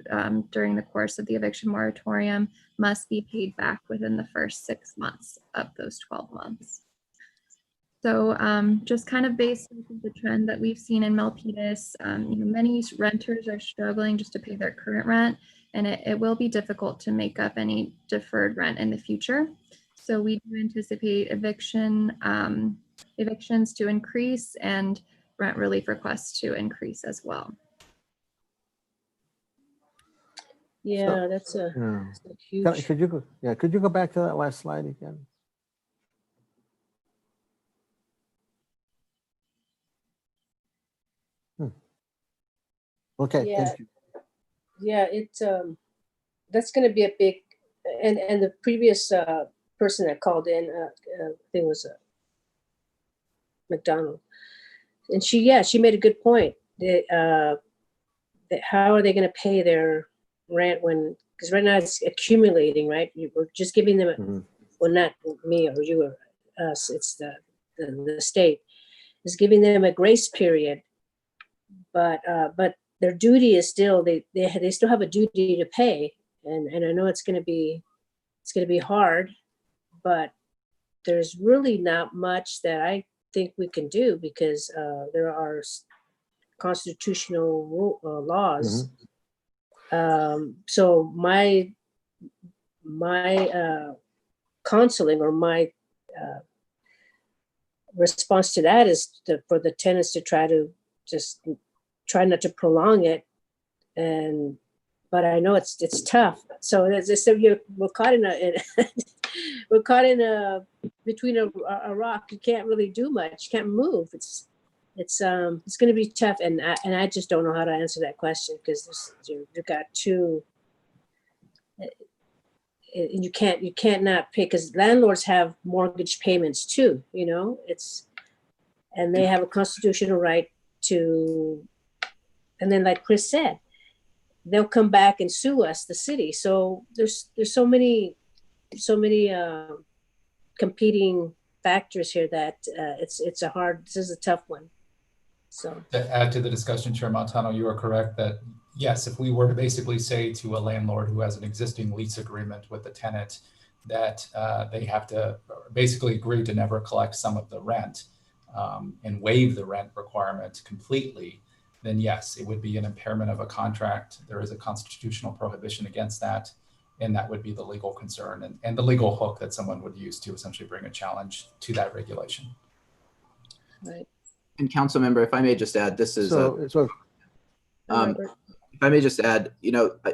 during the course of the eviction moratorium must be paid back within the first 6 months of those 12 months. So just kind of based on the trend that we've seen in Milpitas, many renters are struggling just to pay their current rent, and it will be difficult to make up any deferred rent in the future. So we do anticipate evictions to increase and rent relief requests to increase as well. Yeah, that's a huge. Could you go back to that last slide again? Okay. Yeah. Thank you. Yeah, that's going to be a big, and the previous person that called in, I think it was McDonald, and she made a good point that how are they going to pay their rent when because right now it's accumulating, right? We're just giving them, Mhm. well, not me or you or us, it's the state is giving them a grace period, but their duty is still, they still have a duty to pay, and I know it's going to be hard, but there's really not much that I think we can do, because there are constitutional laws. So my counseling, or my response to that is for the tenants to try not to prolong it. But I know it's tough. So as I said, we're caught we're caught between a rock. You can't really do much. You can't move. It's going to be tough, and I just don't know how to answer that question, because you've got two. You can't not pay, because landlords have mortgage payments too. And they have a constitutional right to. And then, like Chris said, they'll come back and sue us, the city. So there's so many competing factors here that this is a tough one. So to add to the discussion, Chair Montano, you are correct that yes, if we were to basically say to a landlord who has an existing lease agreement with the tenant that they have to basically agree to never collect some of the rent and waive the rent requirement completely, then yes, it would be an impairment of a contract. There is a constitutional prohibition against that, and that would be the legal concern and the legal hook that someone would use to essentially bring a challenge to that regulation. right. And council member, if I may just add, this is So if I may just add,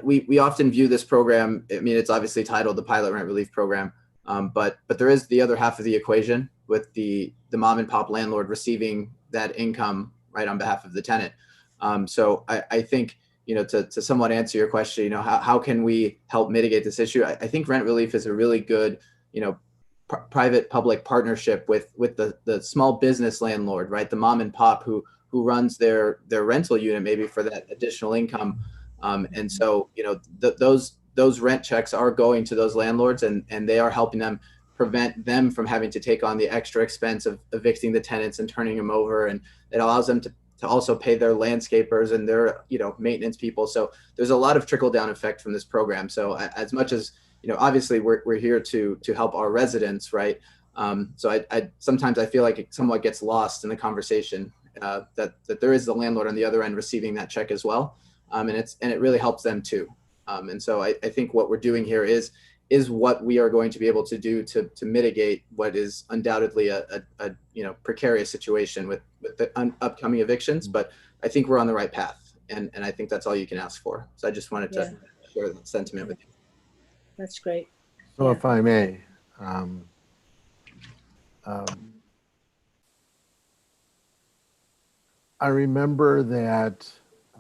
we often view this program. I mean, it's obviously titled the Pilot Rent Relief Program, but there is the other half of the equation with the mom and pop landlord receiving that income right on behalf of the tenant. So I think, to somewhat answer your question, how can we help mitigate this issue? I think rent relief is a really good, private public partnership with the small business landlord, right? The mom and pop who runs their rental unit maybe for that additional income. And so, those rent checks are going to those landlords, and they are helping them prevent them from having to take on the extra expense of evicting the tenants and turning them over. And it allows them to also pay their landscapers and their, maintenance people. So there's a lot of trickle down effect from this program. So as much as, obviously we're here to help our residents, right? So I sometimes I feel like it somewhat gets lost in the conversation that there is the landlord on the other end receiving that check as well. And it really helps them too. And so I think what we're doing here is what we are going to be able to do to mitigate what is undoubtedly a precarious situation with the upcoming evictions. But I think we're on the right path, and I think that's all you can ask for. So I just wanted to share that sentiment with you. That's great. So if I may, I remember that,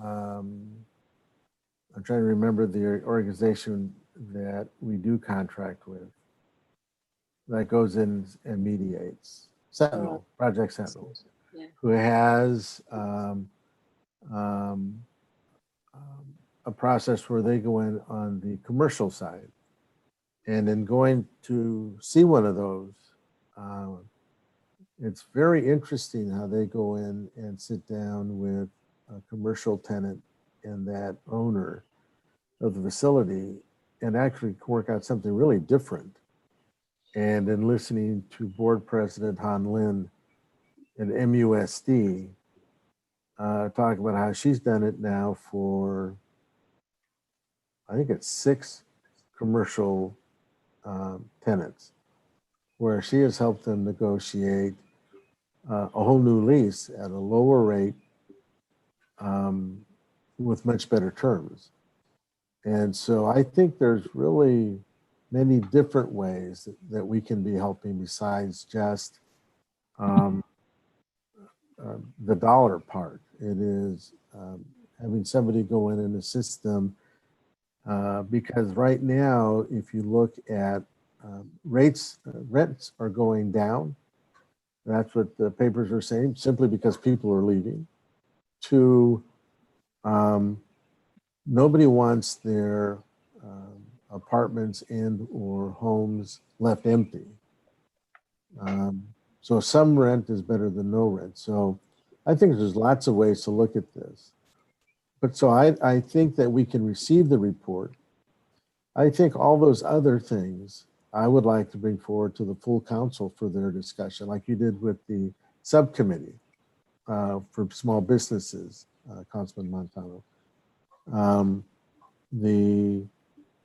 I'm trying to remember the organization that we do contract with that goes in and mediates, Sentinel, Project Sentinel, who has a process where they go in on the commercial side. And in going to see one of those, it's very interesting how they go in and sit down with a commercial tenant and that owner of the facility and actually work out something really different. And in listening to Board President Han Lin and MUSD talk about how she's done it now for, I think it's 6 commercial tenants, where she has helped them negotiate a whole new lease at a lower rate with much better terms. And so I think there's really many different ways that we can be helping besides just the dollar part. It is having somebody go in and assist them because right now, if you look at rents are going down. That's what the papers are saying, simply because people are leaving. Nobody wants their apartments and or homes left empty. So some rent is better than no rent. So I think there's lots of ways to look at this. But so I think that we can receive the report. I think all those other things I would like to bring forward to the full council for their discussion, like you did with the subcommittee for small businesses, Councilman Montano.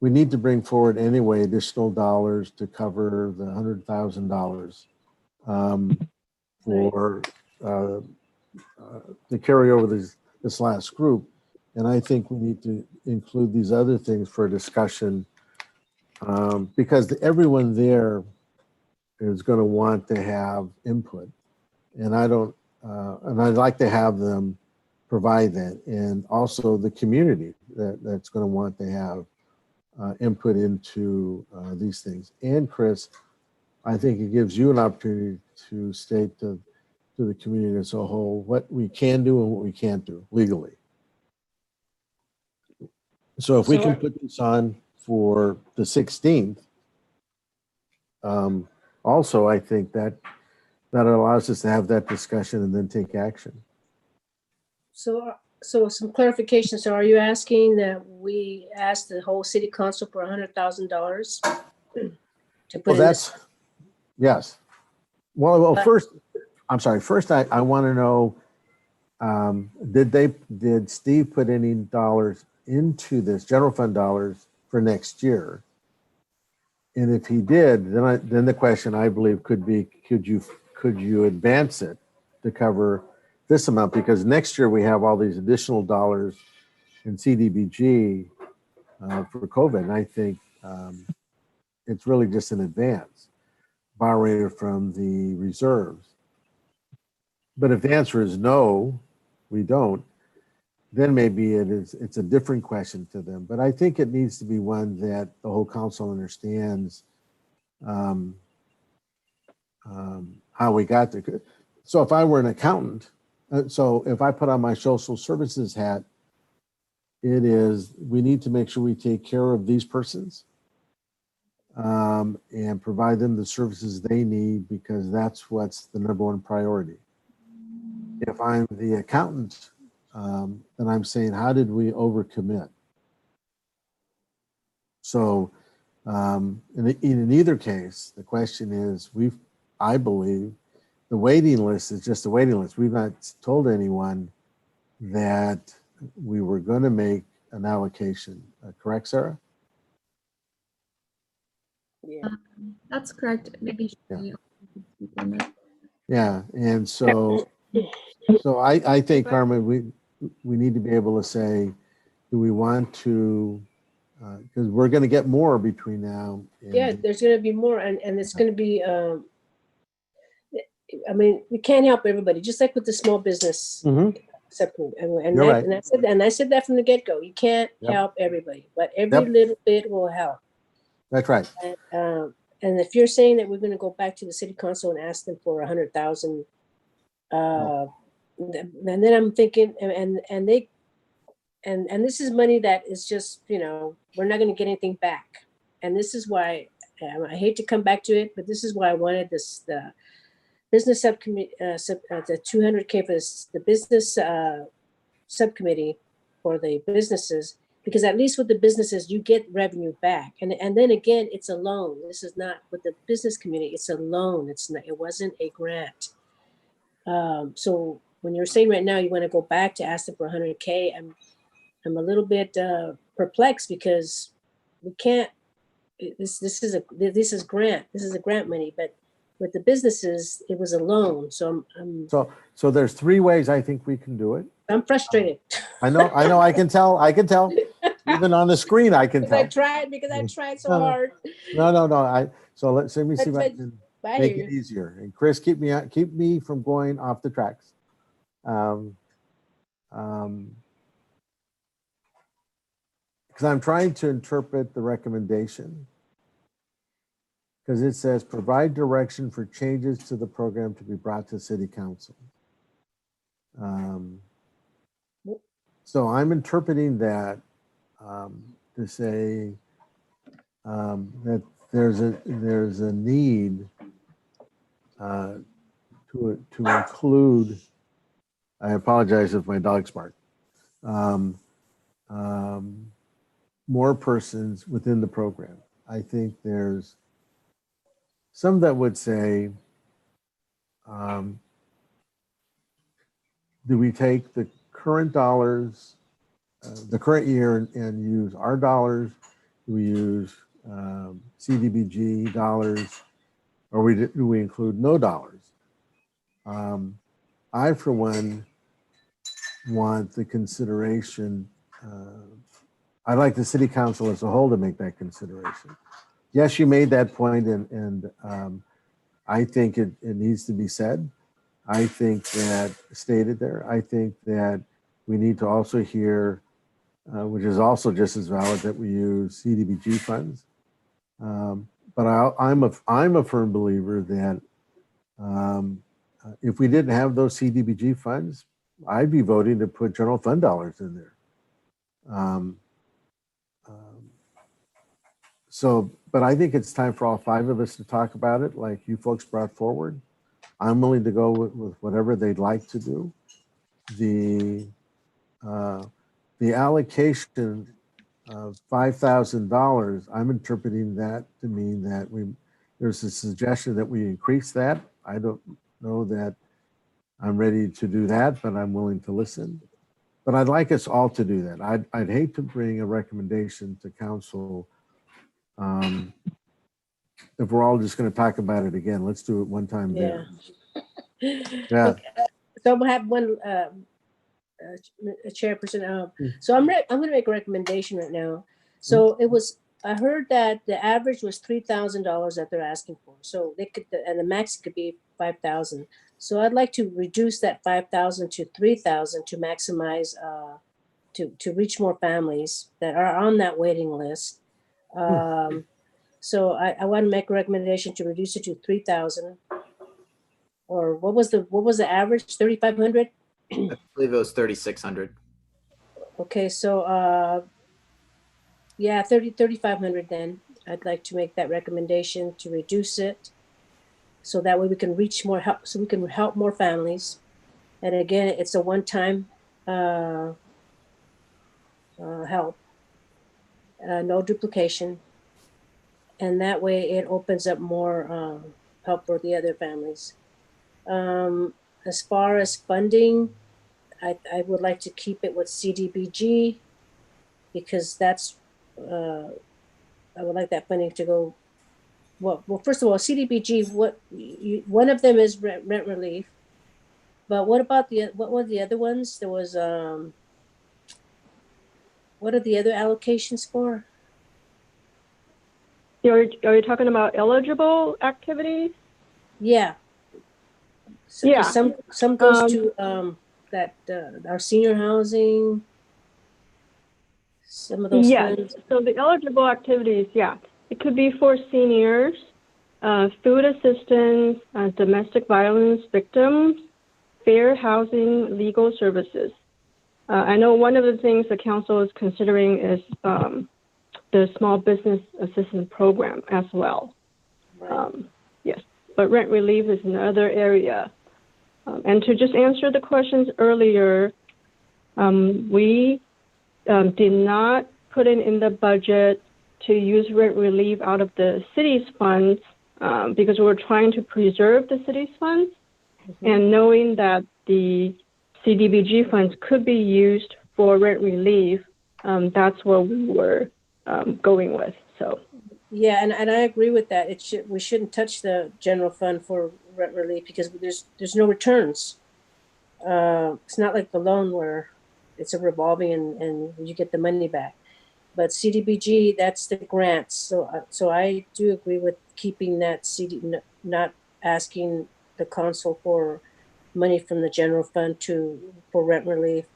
We need to bring forward anyway additional dollars to cover the $100,000 for to carry over this last group. And I think we need to include these other things for discussion because everyone there is going to want to have input, and I don't, and I'd like to have them provide that, and also the community that's going to want to have input into these things. And Chris, I think it gives you an opportunity to state to the community as a whole what we can do and what we can't do legally. So if we can put this on for the 16th, also I think that allows us to have that discussion and then take action. So some clarification. So are you asking that we ask the whole city council for $100,000 to put Well, in this? Yes. Well, first, I'm sorry. First, I want to know, did Steve put any dollars into this general fund dollars for next year? And if he did, then the question I believe could be, could you advance it to cover this amount? Because next year we have all these additional dollars in CDBG for COVID. And I think it's really just an advance borrowed from the reserves. But if the answer is no, we don't, then maybe it's a different question to them. But I think it needs to be one that the whole council understands how we got there. So if I were an accountant, so if I put on my social services hat, it is, we need to make sure we take care of these persons and provide them the services they need, because that's what's the number one priority. If I'm the accountant, then I'm saying, how did we overcommit? So in either case, the question is, I believe the waiting list is just a waiting list. We've not told anyone that we were going to make an allocation. Correct, Sarah? Yeah. That's correct. Maybe. Yeah, and so I think, Carmen, we need to be able to say, do we want to, because we're going to get more between now and Yeah, there's going to be more, and it's going to be, I mean, we can't help everybody, just like with the small business. Subcommittee. And I said that from the get-go. You can't help everybody, but every little bit will help. That's right. And if you're saying that we're going to go back to the city council and ask them for 100,000, and then I'm thinking, and this is money that is just, we're not going to get anything back. And this is why I hate to come back to it, but this is why I wanted the business subcommittee, the 200K for the business subcommittee for the businesses, because at least with the businesses, you get revenue back. And then again, it's a loan. This is not with the business community, it's a loan. It wasn't a grant. So when you're saying right now, you want to go back to ask them for 100K, I'm a little bit perplexed, because we can't, this is grant. This is a grant money, but with the businesses, it was a loan. So so there's three ways I think we can do it. I'm frustrated. I know, I can tell. Even on the screen, I can tell. I tried so hard. No. So let me see if I can make it easier. And Chris, keep me from going off the tracks. Because I'm trying to interpret the recommendation. Because it says, provide direction for changes to the program to be brought to City Council. So I'm interpreting that to say, that there's a need to include. I apologize if my dog's bark. More persons within the program. I think there's some that would say, do we take the current dollars, the current year, and use our dollars? Do we use CDBG dollars, or do we include no dollars? I, for one, want the consideration. I'd like the city council as a whole to make that consideration. Yes, you made that point, and I think it needs to be said. I think that stated there. I think that we need to also hear, which is also just as valid, that we use CDBG funds. But I'm a firm believer that if we didn't have those CDBG funds, I'd be voting to put general fund dollars in there. But I think it's time for all five of us to talk about it, like you folks brought forward. I'm willing to go with whatever they'd like to do. The allocation of $5,000, I'm interpreting that to mean that there's a suggestion that we increase that. I don't know that I'm ready to do that, but I'm willing to listen. But I'd like us all to do that. I'd hate to bring a recommendation to council if we're all just going to talk about it again. Let's do it one time there. Yeah. Okay, so we'll have one chairperson. So I'm going to make a recommendation right now. So I heard that the average was $3,000 that they're asking for. So they could, and the max could be 5,000. So I'd like to reduce that 5,000 to 3,000 to maximize, to reach more families that are on that waiting list. So I want to make a recommendation to reduce it to 3,000. Or what was the average? 3,500? I believe it was 3,600. Okay, so yeah, 3,500 then. I'd like to make that recommendation to reduce it. So that way we can reach more help, so we can help more families. And again, it's a one-time help, no duplication. And that way it opens up more help for the other families. As far as funding, I would like to keep it with CDBG because that's, I would like that funding to go. Well, first of all, CDBG, one of them is rent relief, but what about what were the other ones? There was, what are the other allocations for? Are you talking about eligible activities? Yeah. So, Yeah. Some goes to that our senior housing. Some of those funds. So the eligible activities, it could be for seniors, food assistance, domestic violence victims, fair housing, legal services. I know one of the things the council is considering is the small business assistance program as well. Right. Yes, but rent relief is another area. And to just answer the questions earlier, we did not put it in the budget to use rent relief out of the city's funds because we're trying to preserve the city's funds. Mm-hmm. And knowing that the CDBG funds could be used for rent relief, that's what we were going with. So. Yeah, and I agree with that. We shouldn't touch the general fund for rent relief because there's no returns. It's not like the loan where it's a revolving and you get the money back. But CDBG, that's the grants. So I do agree with keeping that not asking the council for money from the general fund for rent relief,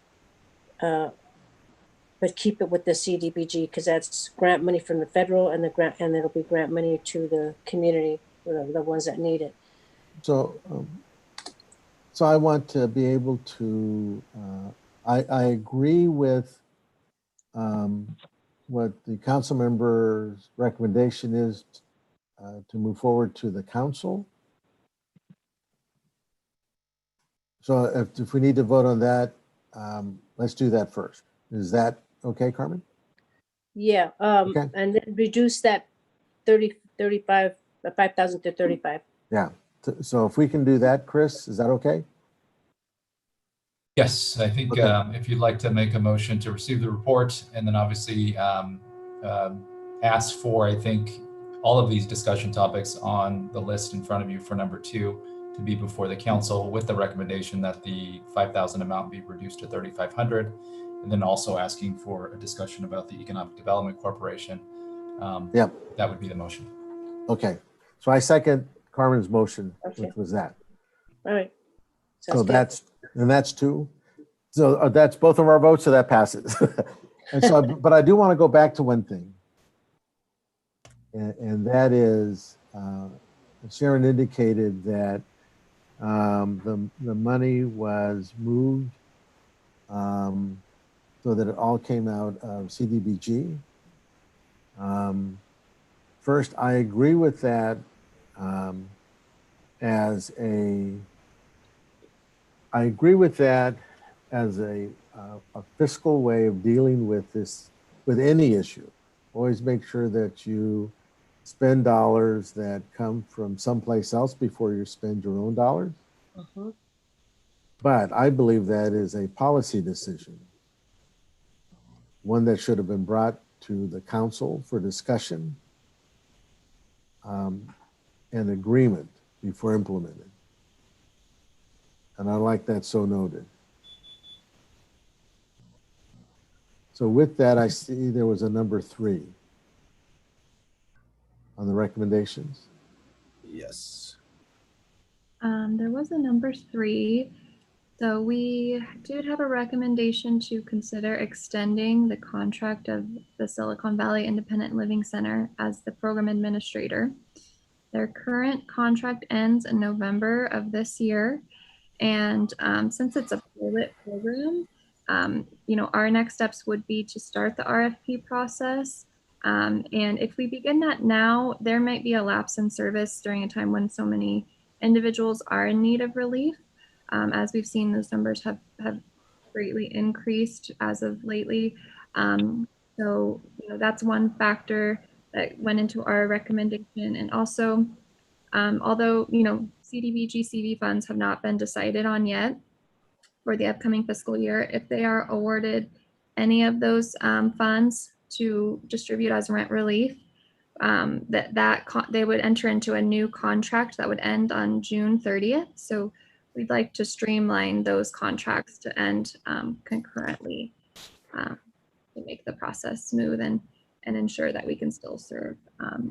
but keep it with the CDBG because that's grant money from the federal and it'll be grant money to the community, the ones that need it. So I want to be able to. I agree with what the council member's recommendation is to move forward to the council. So if we need to vote on that, let's do that first. Is that okay, Carmen? Yeah, Okay. and then reduce that 5,000 to 35. Yeah. So if we can do that, Chris, is that okay? Yes, I think Okay. if you'd like to make a motion to receive the report and then obviously ask for, I think, all of these discussion topics on the list in front of you for number 2 to be before the council with the recommendation that the 5,000 amount be reduced to 3,500, and then also asking for a discussion about the Economic Development Corporation. Yep. That would be the motion. Okay. So I second Carmen's motion, Okay. which was that. All right. So Sounds good. that's 2. So that's both of our votes, so that passes. And so, but I do want to go back to one thing. And that is, Sharon indicated that the money was moved so that it all came out of CDBG. First, I agree with that as a fiscal way of dealing with this, with any issue. Always make sure that you spend dollars that come from someplace else before you spend your own dollars. Mhm. But I believe that is a policy decision, one that should have been brought to the council for discussion and agreement before implemented. And I like that so noted. So with that, I see there was a number 3 on the recommendations. Yes. There was a number 3. So we did have a recommendation to consider extending the contract of the Silicon Valley Independent Living Center as the program administrator. Their current contract ends in November of this year. And since it's a pilot program, our next steps would be to start the RFP process. And if we begin that now, there might be a lapse in service during a time when so many individuals are in need of relief. As we've seen, those numbers have greatly increased as of lately. So that's one factor that went into our recommendation. And also, although CDBG CV funds have not been decided on yet for the upcoming fiscal year, if they are awarded any of those funds to distribute as rent relief, they would enter into a new contract that would end on June 30th. So we'd like to streamline those contracts to end concurrently to make the process smooth and ensure that we can still serve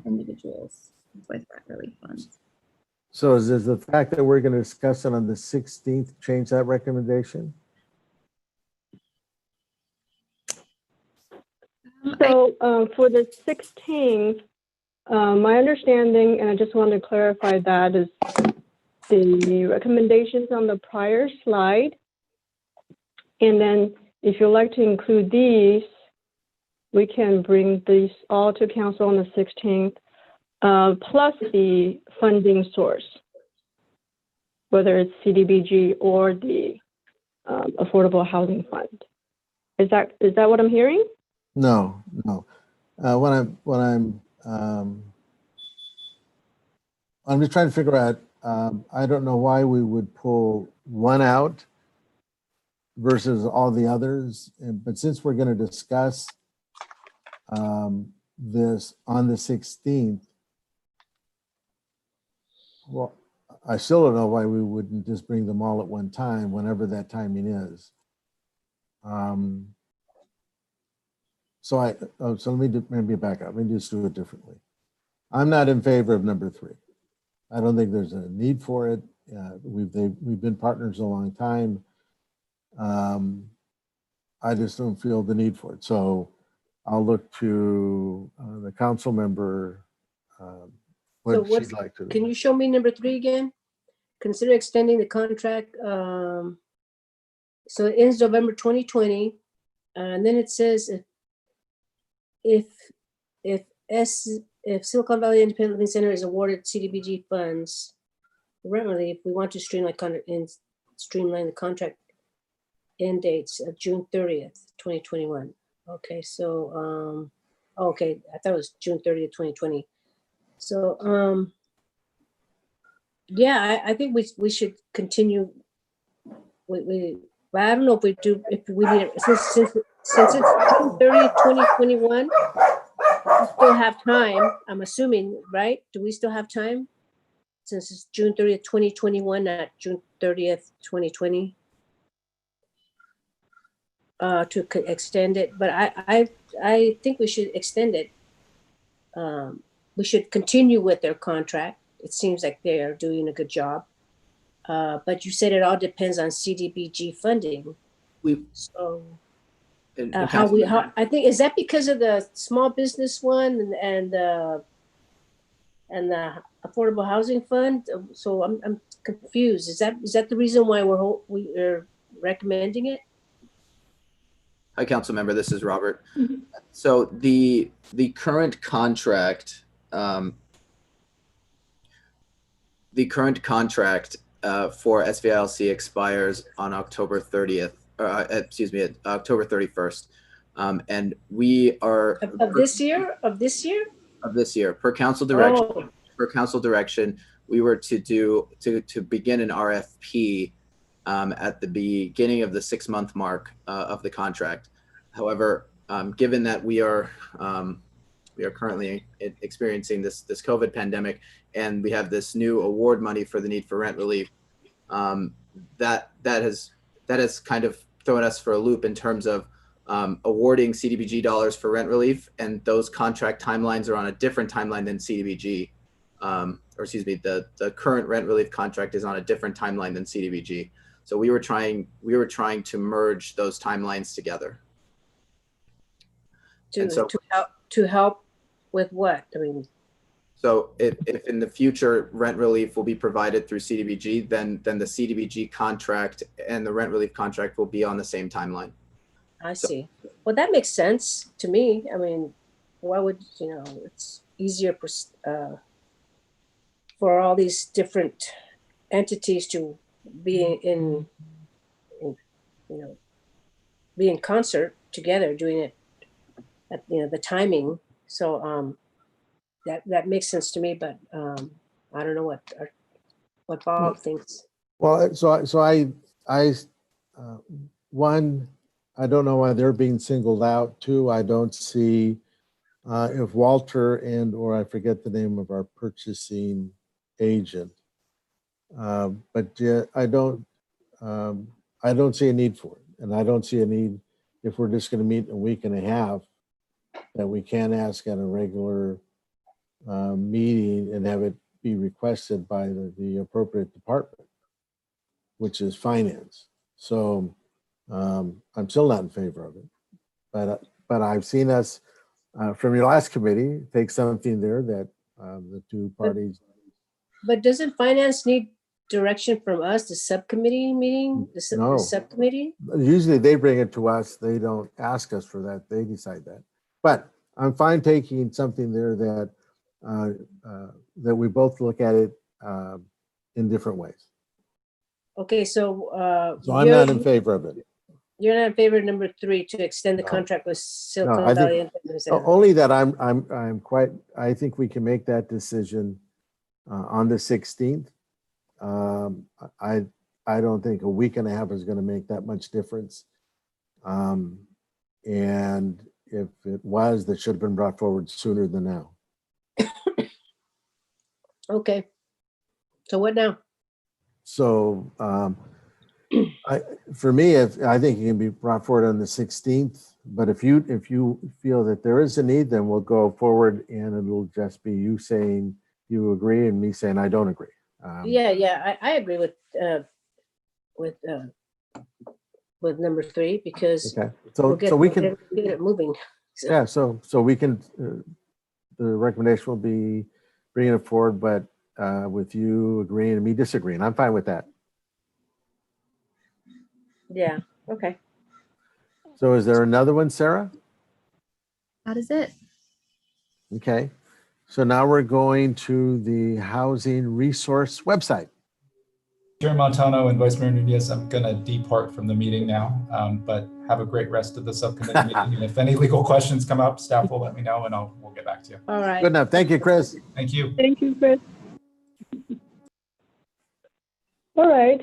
individuals with rent relief funds. So is the fact that we're going to discuss it on the 16th change that recommendation? So for the 16th, my understanding, and I just want to clarify that, is the recommendations on the prior slide. And then if you'd like to include these, we can bring these all to council on the 16th, plus the funding source, whether it's CDBG or the Affordable Housing Fund. Is that what I'm hearing? No. I'm just trying to figure out, I don't know why we would pull one out versus all the others. But since we're going to discuss this on the 16th, well, I still don't know why we wouldn't just bring them all at one time, whenever that timing is. So let me maybe back up. Let me just do it differently. I'm not in favor of number 3. I don't think there's a need for it. We've been partners a long time. I just don't feel the need for it. So I'll look to the council member. What she'd like to do. Can you show me number 3 again? Consider extending the contract. So it ends November 2020. And then it says if if Silicon Valley Independent Living Center is awarded CDBG funds, rent relief, we want to streamline the contract end dates of June 30th, 2021. Okay, so okay, I thought it was June 30th, 2020. So yeah, I think we should continue. But I don't know if we do, if we need it, since it's June 30th, 2021, we still have time, I'm assuming, right? Do we still have time? Since it's June 30th, 2021, not June 30th, 2020? To extend it, but I think we should extend it. We should continue with their contract. It seems like they are doing a good job. But you said it all depends on CDBG funding. So how I think, is that because of the small business one and the affordable housing fund? So I'm confused. Is that the reason why we're recommending it? Hi, council member. This is Robert. So the current contract, for SVILC expires on October 30th. Excuse me, October 31st. And we are of this year. Of this year, per council direction. Oh. Per council direction, we were to begin an RFP at the beginning of the 6-month mark of the contract. However, given that we are currently experiencing this COVID pandemic, and we have this new award money for the need for rent relief, that has kind of thrown us for a loop in terms of awarding CDBG dollars for rent relief, and those contract timelines are on a different timeline than CDBG. Or excuse me, the current rent relief contract is on a different timeline than CDBG. So we were trying to merge those timelines together. To help with what? I mean, so if in the future rent relief will be provided through CDBG, then the CDBG contract and the rent relief contract will be on the same timeline. I see. Well, that makes sense to me. I mean, why would, it's easier for all these different entities to be be in concert together, doing it at the timing. So that makes sense to me, but I don't know what Bob thinks. Well, so I one, I don't know why they're being singled out. Two, I don't see if Walter or I forget the name of our purchasing agent, but yeah, I don't see a need for it, and I don't see a need if we're just going to meet in a week and a half that we can ask at a regular meeting and have it be requested by the appropriate department, which is finance. So I'm still not in favor of it, but I've seen us from your last committee take something there that the two parties. But doesn't finance need direction from us, the subcommittee meeting, No. the subcommittee? Usually they bring it to us. They don't ask us for that. They decide that. But I'm fine taking something there that that we both look at it in different ways. Okay, so I'm not in favor of it. You're not in favor of number 3 to extend the contract with Silicon I Valley. think only that I think we can make that decision on the 16th. I don't think a week and a half is going to make that much difference. And if it was, that should have been brought forward sooner than now. Okay. So what now? So for me, I think it can be brought forward on the 16th. But if you feel that there is a need, then we'll go forward, and it'll just be you saying you agree and me saying I don't agree. Yeah, I agree with number 3 because Okay. we'll we can get it moving. So. Yeah. So we can. The recommendation will be bringing it forward, but with you agreeing and me disagreeing, I'm fine with that. Yeah. Okay. So is there another one, Sarah? that is it. Okay. So now we're going to the housing resource website. Chair Montano and Vice Mayor Nunez, I'm going to depart from the meeting now, but have a great rest of the subcommittee meeting. And if any legal questions come up, staff will let me know and we'll get back to you. All right. Good enough. Thank you, Chris. Thank you. Thank you, Chris. All right,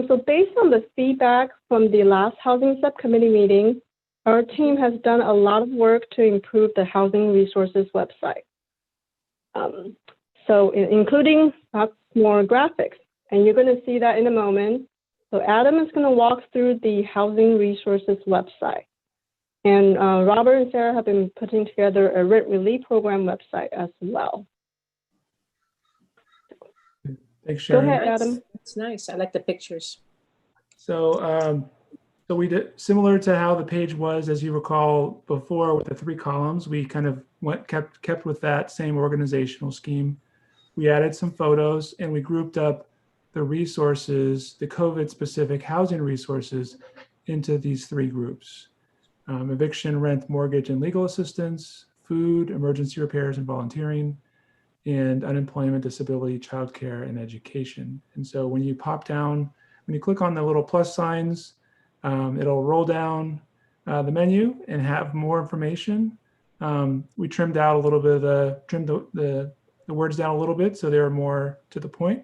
so based on the feedback from the last housing subcommittee meeting, our team has done a lot of work to improve the housing resources website. Including lots more graphics, and you're going to see that in a moment. So Adam is going to walk through the housing resources website. And Robert and Sarah have been putting together a rent relief program website as well. Thanks, Go Sharon. ahead, Adam. It's nice. I like the pictures. So, so we did similar to how the page was, as you recall before, with the 3 columns. We kind of kept with that same organizational scheme. We added some photos and we grouped up the resources, the COVID-specific housing resources, into these 3 groups: eviction, rent, mortgage, and legal assistance; food, emergency repairs, and volunteering; and unemployment, disability, childcare, and education. And so when you pop down, when you click on the little plus signs, it'll roll down the menu and have more information. We trimmed out a little bit trimmed the words down a little bit so they're more to the point.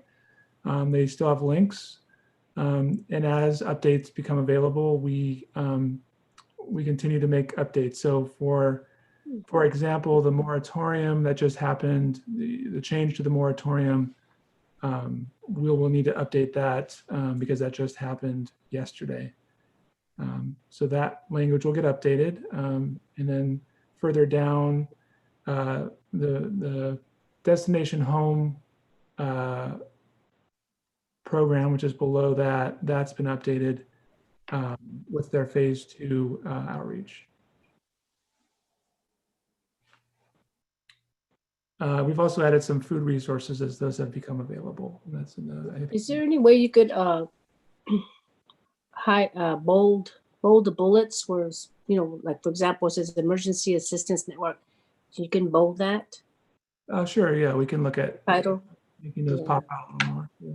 They still have links. And as updates become available, we continue to make updates. So for example, the moratorium that just happened, the change to the moratorium, we will need to update that because that just happened yesterday. So that language will get updated. And then further down, the destination home program, which is below that, that's been updated with their phase 2 outreach. We've also added some food resources as those have become available. And that's in the, Is there any way you could bold the bullets where, like for example, it says Emergency Assistance Network. You can bold that sure, yeah, we can look at title. making those pop out a little more. Yeah.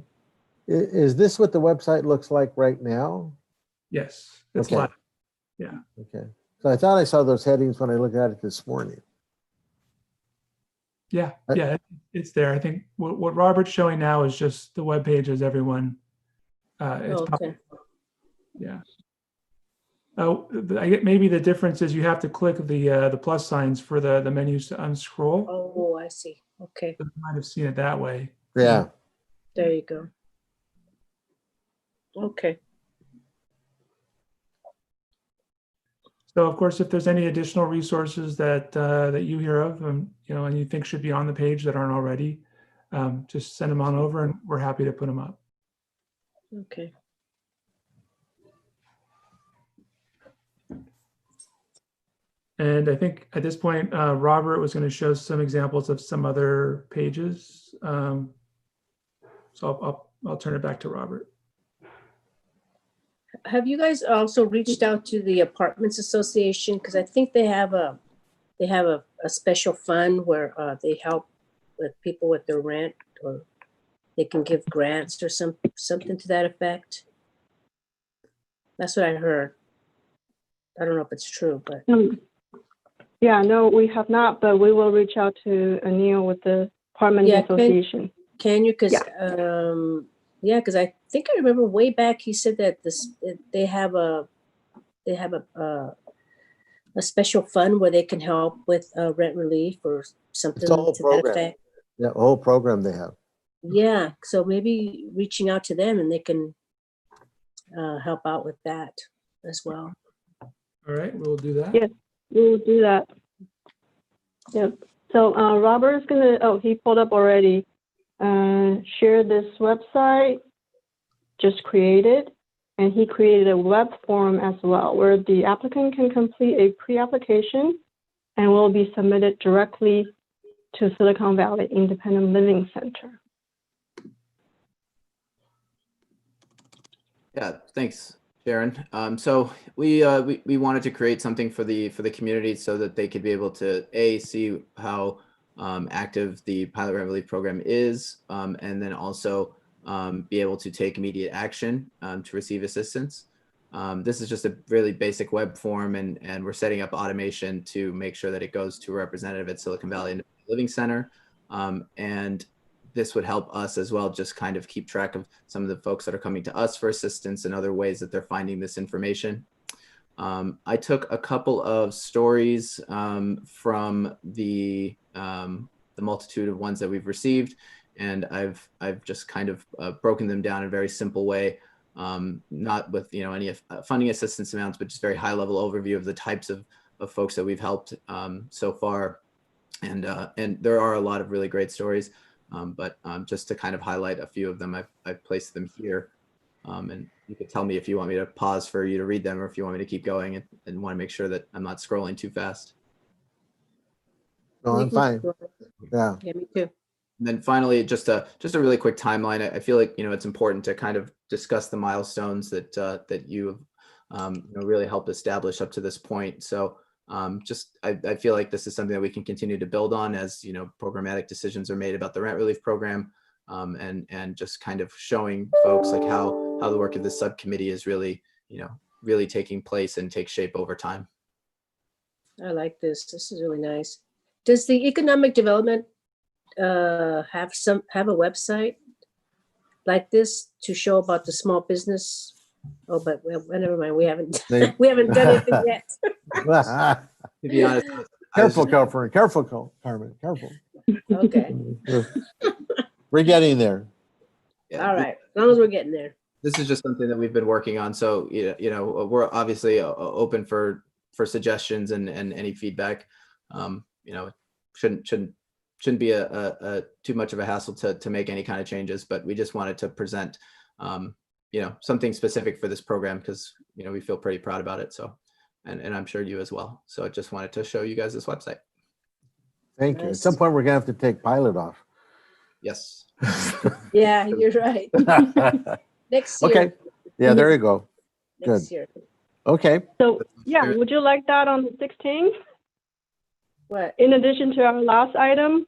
Is this what the website looks like right now? Yes, it's Okay. live. Yeah. Okay. So I thought I saw those headings when I looked at it this morning. Yeah, yeah, it's there. I think what Robert's showing now is just the web page as everyone. It's Okay. yeah. Oh, I get maybe the difference is you have to click the plus signs for the menus to unscroll. Oh, I see. Okay, So you might have seen it that way. Yeah. there you go. Okay. So of course, if there's any additional resources that that you hear of, and you think should be on the page that aren't already, just send them on over, and we're happy to put them up. Okay. And I think at this point, Robert was going to show some examples of some other pages. So I'll turn it back to Robert. Have you guys also reached out to the Apartments Association? Because I think they have a special fund where they help with people with their rent, or they can give grants or something to that effect. That's what I heard. I don't know if it's true, but Yeah, no, we have not, but we will reach out to Anil with the Apartment Association. Can you? Because Yeah. Because I think I remember way back he said that they have a special fund where they can help with rent relief or something It's a whole to that program. effect. Yeah, a whole program they have. Yeah, so maybe reaching out to them and they can help out with that as well. All right, we'll do that. Yes, we will do that. Yep. So Robert is gonna, he pulled up already. Share this website, just created, and he created a web form as well, where the applicant can complete a pre-application and will be submitted directly to Silicon Valley Independent Living Center. Yeah, thanks. Sharon. So we wanted to create something for the community so that they could be able to see how active the pilot rent relief program is, and then also be able to take immediate action to receive assistance. This is just a really basic web form, and we're setting up automation to make sure that it goes to a representative at Silicon Valley Independent Living Center, and this would help us as well, just kind of keep track of some of the folks that are coming to us for assistance and other ways that they're finding this information. I took a couple of stories from the multitude of ones that we've received, and I've just kind of broken them down in a very simple way, not with any funding assistance amounts, but just very high level overview of the types of folks that we've helped so far. And there are a lot of really great stories. But just to kind of highlight a few of them, I've placed them here. And you could tell me if you want me to pause for you to read them, or if you want me to keep going and want to make sure that I'm not scrolling too fast. No, I'm fine. Yeah. Yeah, me too. And then finally, just a really quick timeline. I feel like it's important to kind of discuss the milestones that that you have really helped establish up to this point. So I feel like this is something that we can continue to build on as programmatic decisions are made about the rent relief program, and just kind of showing folks like how the work of the subcommittee is really really taking place and take shape over time. I like this. This is really nice. Does the economic development have a website like this to show about the small business? Oh, but never mind. We haven't we haven't done anything yet. To be honest, Careful, Carmen. Careful. Okay. We're getting there. yeah, All right. As long as we're getting there. this is just something that we've been working on. So we're obviously open for suggestions and any feedback. Shouldn't be a too much of a hassle to make any kind of changes, but we just wanted to present something specific for this program because we feel pretty proud about it. So and I'm sure you as well. So I just wanted to show you guys this website. Thank you. At some point, we're gonna have to take pilot off. Yes. Yeah, you're right. Next year. Okay. Yeah, there you go. Next year. Okay. So, yeah, would you like that on the 16th? What? In addition to our last item,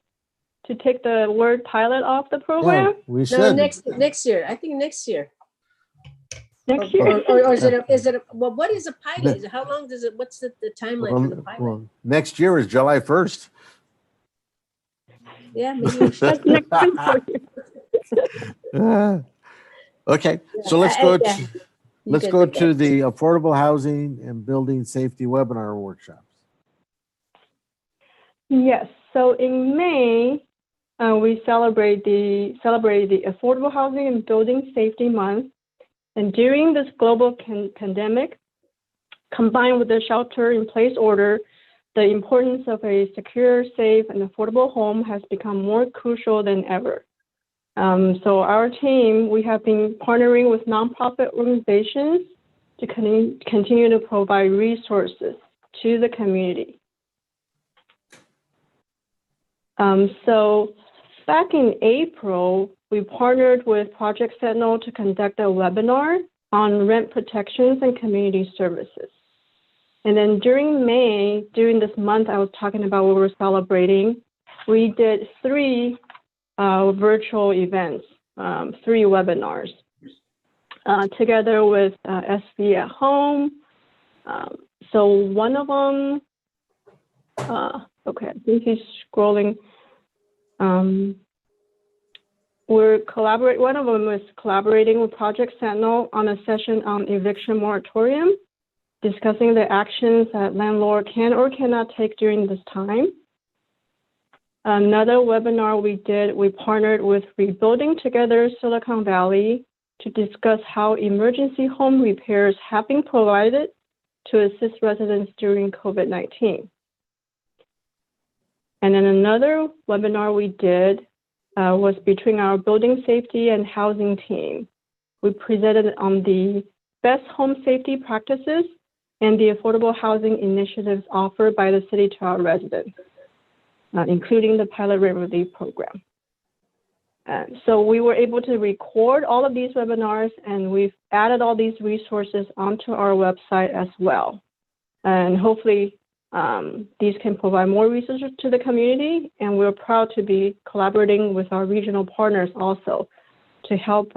to take the word pilot off the Yeah, program we should. No, next year. I think next year. next year? Or is it well, what is a pilot? Is it, how long does it, what's the timeline for the pilot? Well, next year is July 1st. Yeah, maybe we should. That's next week for you. Okay, so let's go Yeah. to, You let's good go with to that. the Affordable Housing and Building Safety webinar workshops. Yes, so in May, we celebrated the Affordable Housing and Building Safety Month. And during this global pandemic, combined with the shelter-in-place order, the importance of a secure, safe, and affordable home has become more crucial than ever. So our team, we have been partnering with nonprofit organizations to continue to provide resources to the community. So back in April, we partnered with Project Sentinel to conduct a webinar on rent protections and community services. And then during May, during this month I was talking about what we're celebrating, we did 3 virtual events, 3 webinars, together with SV at Home. So one of them, okay, I think he's scrolling. One of them was collaborating with Project Sentinel on a session on eviction moratorium, discussing the actions that landlord can or cannot take during this time. Another webinar we partnered with Rebuilding Together Silicon Valley to discuss how emergency home repairs have been provided to assist residents during COVID-19. And then another webinar we did was between our building safety and housing team. We presented on the best home safety practices and the affordable housing initiatives offered by the city to our residents, including the pilot rent relief program. So we were able to record all of these webinars, and we've added all these resources onto our website as well. And hopefully these can provide more resources to the community, and we're proud to be collaborating with our regional partners also to help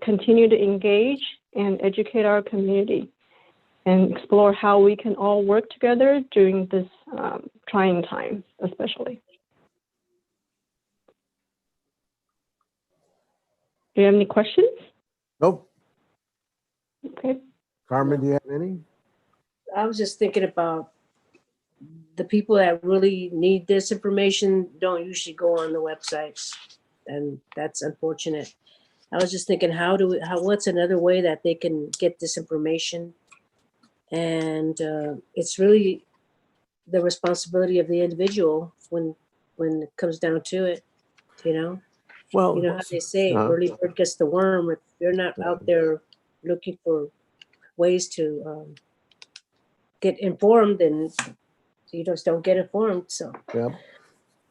continue to engage and educate our community and explore how we can all work together during this trying time, especially. Do you have any questions? Nope. Okay. Carmen, do you have any? I was just thinking about the people that really need this information don't usually go on the websites, and that's unfortunate. I was just thinking, what's another way that they can get this information? And it's really the responsibility of the individual when it comes down to it, you know? Well, You know how they say, early bird gets the worm. If you're not out there looking for ways to get informed, then you just don't get informed. So yeah.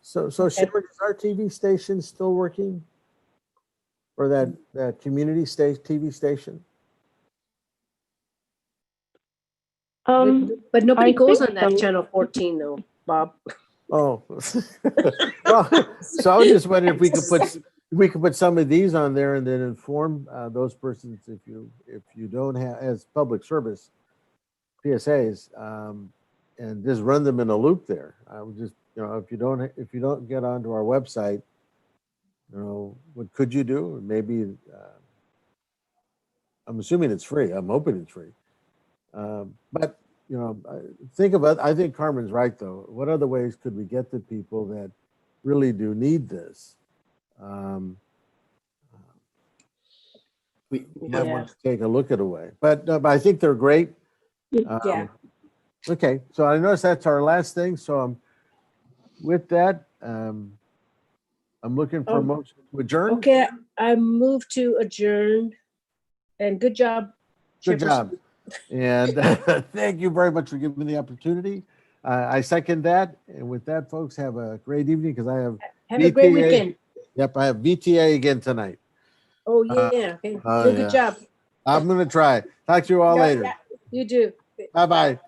So Sharon, is our TV station still working? Or that community TV station? but nobody I goes think on that so. channel 14 though, Bob. Oh, well, so I was just wondering if we could put some of these on there and then inform those persons if you don't have as public service PSAs and just run them in a loop there. I would just if you don't get onto our website, what could you do? Maybe I'm assuming it's free. I'm hoping it's free, but. Think about, I think Carmen's right though. What other ways could we get to people that really do need this? We might want to take a look at a way, but I think they're great. Yeah. Okay, so I noticed that's our last thing. So with that, I'm looking for a motion to adjourn. Okay, I move to adjourn. And good job. Good job. And thank you very much for giving me the opportunity. I second that. And with that, folks, have a great evening because I have a great weekend. Yep, I have VTA again tonight. Oh, yeah. Okay. Good job. I'm going to try. Talk to you all later. Yeah, you do. Bye-bye.